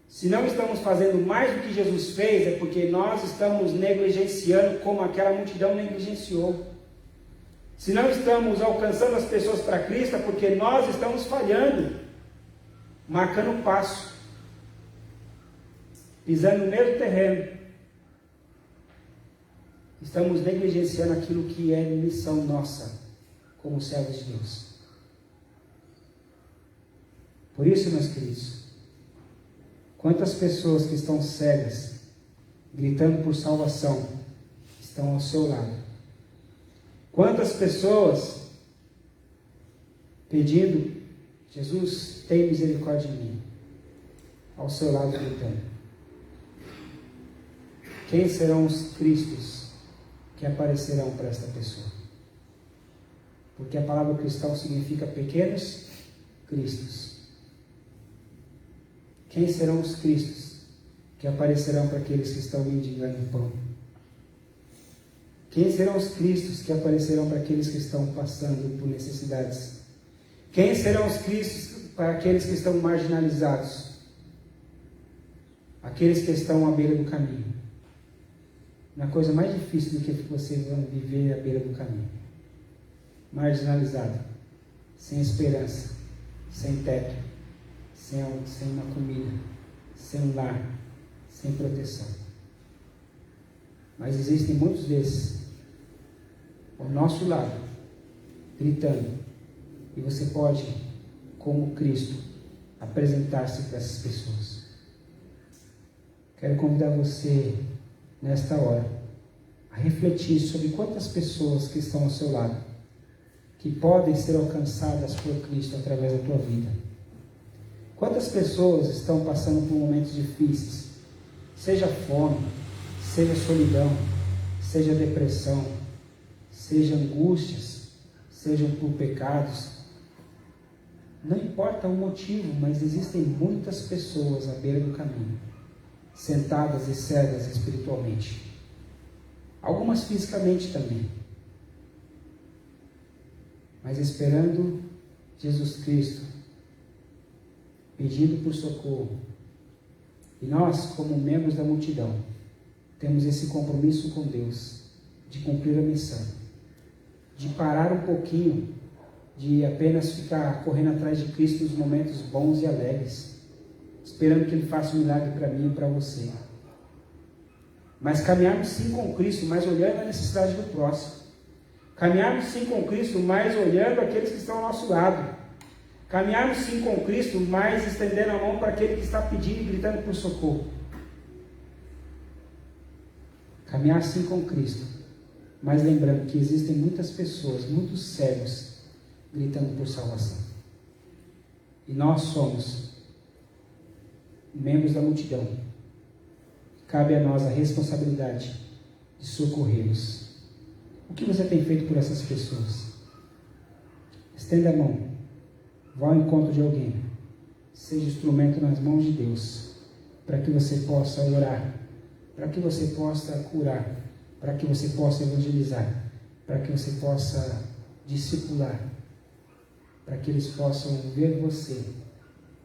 Se não estamos fazendo mais do que Jesus fez, é porque nós estamos negligenciando como aquela multidão negligenciou. Se não estamos alcançando as pessoas para Cristo, é porque nós estamos falhando, marcando passo, pisando no mesmo terreno. Estamos negligenciando aquilo que é missão nossa, como servos de Deus. Por isso, meus queridos, quantas pessoas que estão cegas, gritando por salvação, estão ao seu lado? Quantas pessoas pedindo: Jesus, tem misericórdia de mim, ao seu lado gritando? Quem serão os Cristos que aparecerão para esta pessoa? Porque a palavra cristão significa pequenos Cristos. Quem serão os Cristos que aparecerão para aqueles que estão mendigando pão? Quem serão os Cristos que aparecerão para aqueles que estão passando por necessidades? Quem serão os Cristos para aqueles que estão marginalizados? Aqueles que estão à beira do caminho. Não há coisa mais difícil do que você viver à beira do caminho, marginalizado, sem esperança, sem teto, sem uma comida, sem um lar, sem proteção. Mas existem muitos desses ao nosso lado, gritando, e você pode, como Cristo, apresentar-se para essas pessoas. Quero convidar você, nesta hora, a refletir sobre quantas pessoas que estão ao seu lado, que podem ser alcançadas por Cristo através da tua vida. Quantas pessoas estão passando por momentos difíceis, seja fome, seja solidão, seja depressão, seja angústias, sejam por pecados. Não importa o motivo, mas existem muitas pessoas à beira do caminho, sentadas e cegas espiritualmente. Algumas fisicamente também. Mas esperando Jesus Cristo, pedindo por socorro. E nós, como membros da multidão, temos esse compromisso com Deus, de cumprir a missão, de parar um pouquinho, de apenas ficar correndo atrás de Cristo nos momentos bons e alegres, esperando que Ele faça um milagre para mim e para você. Mas caminharmos sim com Cristo, mas olhando a necessidade do próximo. Caminharmos sim com Cristo, mas olhando aqueles que estão ao nosso lado. Caminharmos sim com Cristo, mas estendendo a mão para aquele que está pedindo e gritando por socorro. Caminhar sim com Cristo, mas lembrando que existem muitas pessoas, muitos cegos, gritando por salvação. E nós somos membros da multidão. Cabe a nós a responsabilidade de socorrê-los. O que você tem feito por essas pessoas? Estenda a mão. Vá ao encontro de alguém. Seja instrumento nas mãos de Deus, para que você possa orar, para que você possa curar, para que você possa evangelizar, para que você possa discipular, para que eles possam ver você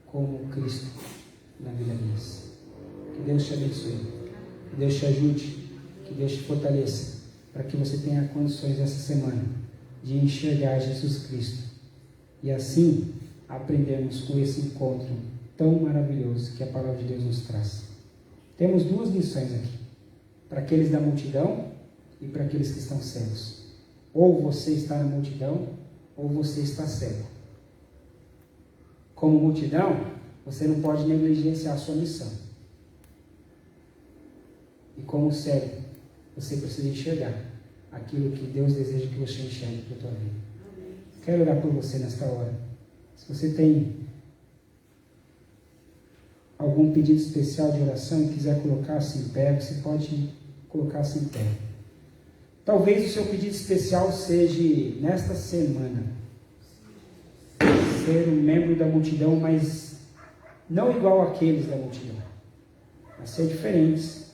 como Cristo na vida deles. Que Deus te abençoe, que Deus te ajude, que Deus te fortaleça, para que você tenha condições essa semana de enxergar Jesus Cristo e assim aprendermos com esse encontro tão maravilhoso que a palavra de Deus nos traz. Temos duas lições aqui, para aqueles da multidão e para aqueles que estão cegos. Ou você está na multidão, ou você está cego. Como multidão, você não pode negligenciar a sua missão. E como cego, você precisa enxergar aquilo que Deus deseja que você enxergue para a tua vida. Quero orar por você nesta hora. Se você tem algum pedido especial de oração e quiser colocar-se em pé, você pode colocar-se em pé. Talvez o seu pedido especial seja, nesta semana, ser um membro da multidão, mas não igual àqueles da multidão, mas ser diferentes,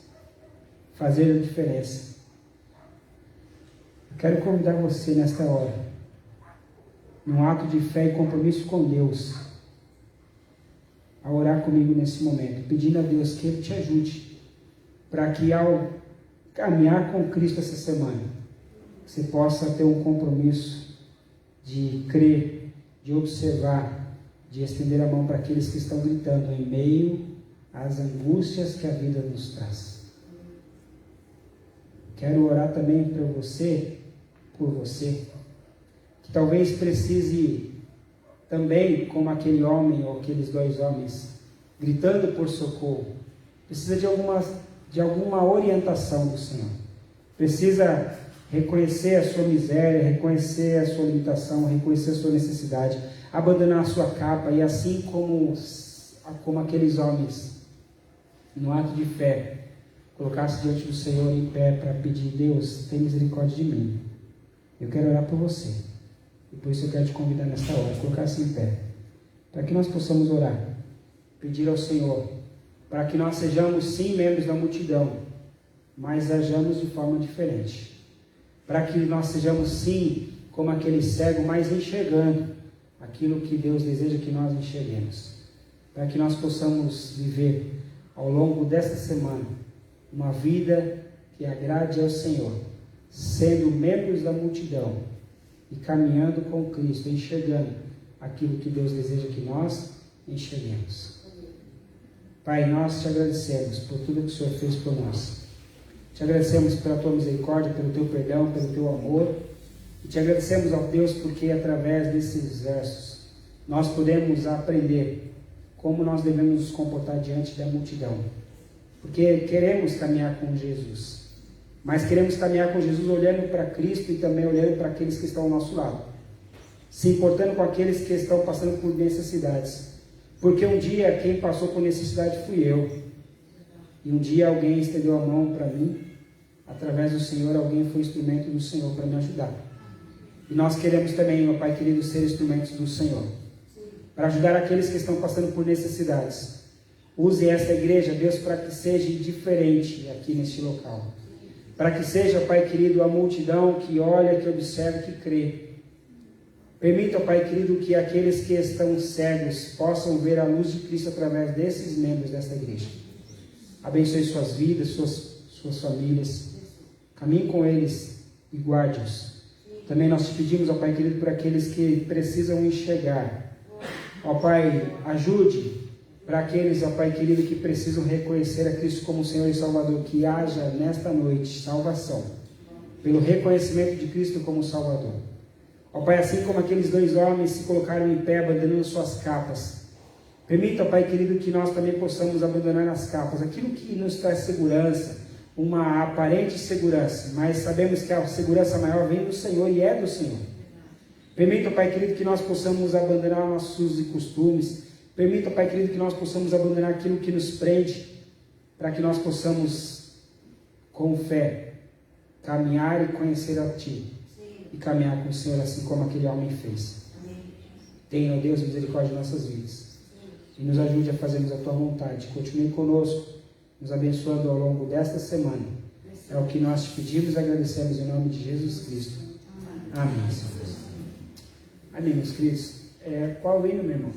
fazer a diferença. Eu quero convidar você nesta hora, num ato de fé e compromisso com Deus, a orar comigo nesse momento, pedindo a Deus que Ele te ajude, para que ao caminhar com Cristo essa semana, você possa ter um compromisso de crer, de observar, de estender a mão para aqueles que estão gritando em meio às angústias que a vida nos traz. Quero orar também por você, que talvez precise também, como aquele homem ou aqueles dois homens, gritando por socorro, precisa de alguma orientação do Senhor. Precisa reconhecer a sua miséria, reconhecer a sua limitação, reconhecer a sua necessidade, abandonar a sua capa e assim como aqueles homens, no ato de fé, colocar-se diante do Senhor em pé para pedir: Deus, tem misericórdia de mim. Eu quero orar por você. E por isso eu quero te convidar nesta hora, colocar-se em pé, para que nós possamos orar, pedir ao Senhor, para que nós sejamos sim membros da multidão, mas hajamos de forma diferente. Para que nós sejamos sim como aquele cego, mas enxergando aquilo que Deus deseja que nós enxerguemos. Para que nós possamos viver ao longo desta semana uma vida que agrade ao Senhor, sendo membros da multidão e caminhando com Cristo, enxergando aquilo que Deus deseja que nós enxerguemos. Pai, nós te agradecemos por tudo que o Senhor fez por nós. Te agradecemos pela tua misericórdia, pelo teu perdão, pelo teu amor. E te agradecemos, ó Deus, porque através desses versos nós podemos aprender como nós devemos nos comportar diante da multidão. Porque queremos caminhar com Jesus, mas queremos caminhar com Jesus olhando para Cristo e também olhando para aqueles que estão ao nosso lado, se importando com aqueles que estão passando por necessidades. Porque um dia quem passou por necessidade fui eu. E um dia alguém estendeu a mão para mim, através do Senhor, alguém foi instrumento do Senhor para me ajudar. E nós queremos também, meu Pai querido, ser instrumentos do Senhor, para ajudar aqueles que estão passando por necessidades. Use esta igreja, Deus, para que seja diferente aqui neste local. Para que seja, Pai querido, a multidão que olha, que observa, que crê. Permita, Pai querido, que aqueles que estão cegos possam ver a luz de Cristo através desses membros desta igreja. Abençoe suas vidas, suas famílias. Caminhe com eles e guarde-os. Também nós te pedimos, ó Pai querido, por aqueles que precisam enxergar. Ó Pai, ajude para aqueles, ó Pai querido, que precisam reconhecer a Cristo como Senhor e Salvador. Que haja nesta noite salvação, pelo reconhecimento de Cristo como Salvador. Ó Pai, assim como aqueles 2 homens se colocaram em pé, abandonando suas capas, permita, ó Pai querido, que nós também possamos abandonar as capas, aquilo que nos traz segurança, uma aparente segurança, mas sabemos que a segurança maior vem do Senhor e é do Senhor. Permita, ó Pai querido, que nós possamos abandonar nossos usos e costumes. Permita, ó Pai querido, que nós possamos abandonar aquilo que nos prende, para que nós possamos, com fé, caminhar e conhecer a Ti. E caminhar com o Senhor assim como aquele homem fez. Tenha, ó Deus, misericórdia de nossas vidas. E nos ajude a fazermos a Tua vontade. Continue conosco, nos abençoando ao longo desta semana. É o que nós te pedimos e agradecemos em nome de Jesus Cristo. Amém. Amém, meus queridos. Qual o hino, meu irmão?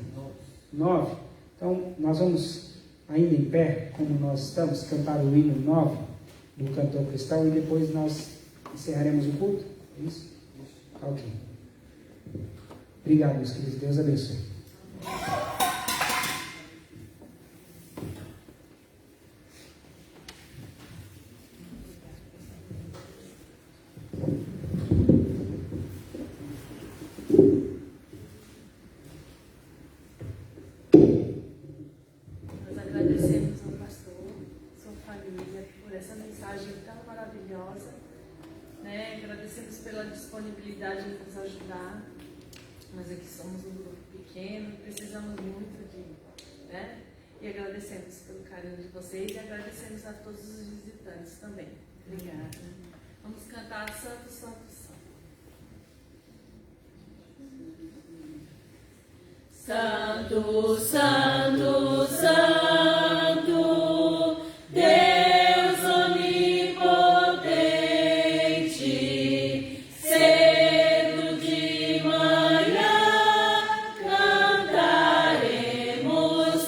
9. Então, nós vamos, ainda em pé, como nós estamos, cantar o hino 9 do cantor cristão e depois nós encerraremos o culto. É isso? Ok. Obrigado, meus queridos. Deus abençoe. Nós agradecemos ao pastor, sua família, por essa mensagem tão maravilhosa. Agradecemos pela disponibilidade de nos ajudar. Nós aqui somos um grupo pequeno, precisamos muito de, E agradecemos pelo carinho de vocês e agradecemos a todos os visitantes também. Obrigada. Vamos cantar Santo, Santo, Santo. Santo, Santo, Santo, Deus onipotente, cedo de manhã cantaremos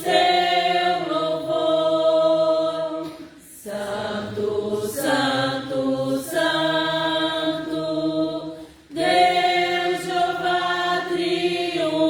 teu louvor. Santo, Santo, Santo, Deus Jeová triuno,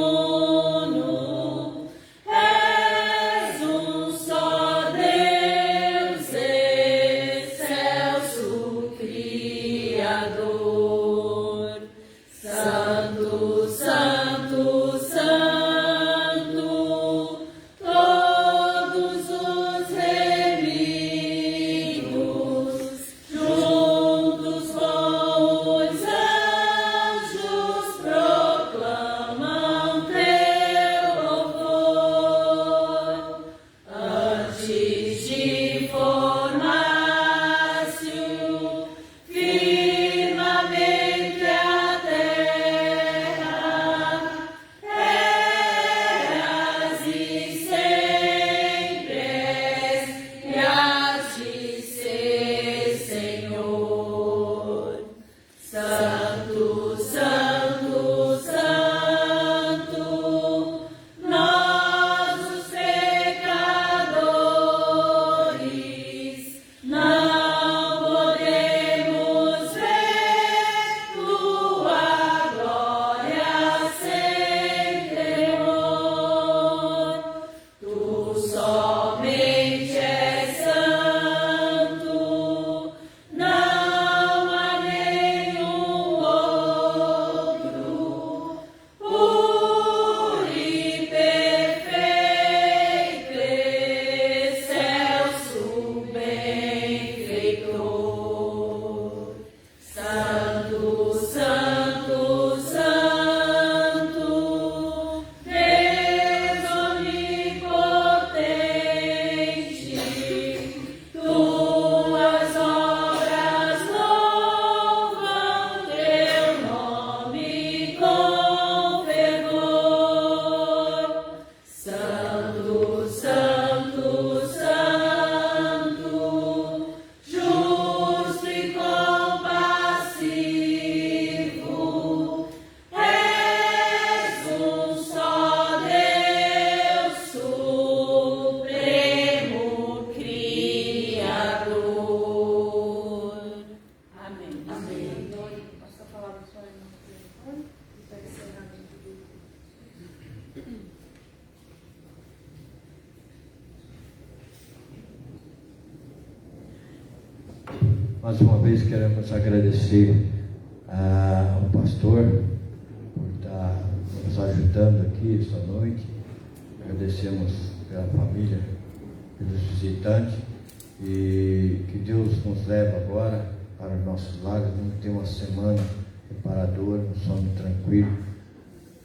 Mais uma vez queremos agradecer ao pastor por estar nos ajudando aqui esta noite. Agradecemos pela família, pelos visitantes, e que Deus nos leve agora para os nossos lares. Vamos ter uma semana reparadora, um sono tranquilo,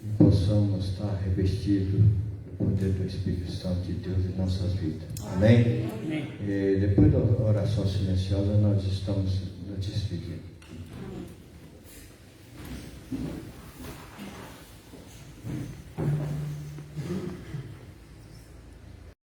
e possamos estar revestidos do poder do Espírito Santo de Deus em nossas vidas. Amém? Amém. E depois da oração silenciosa, nós estamos nos despedindo.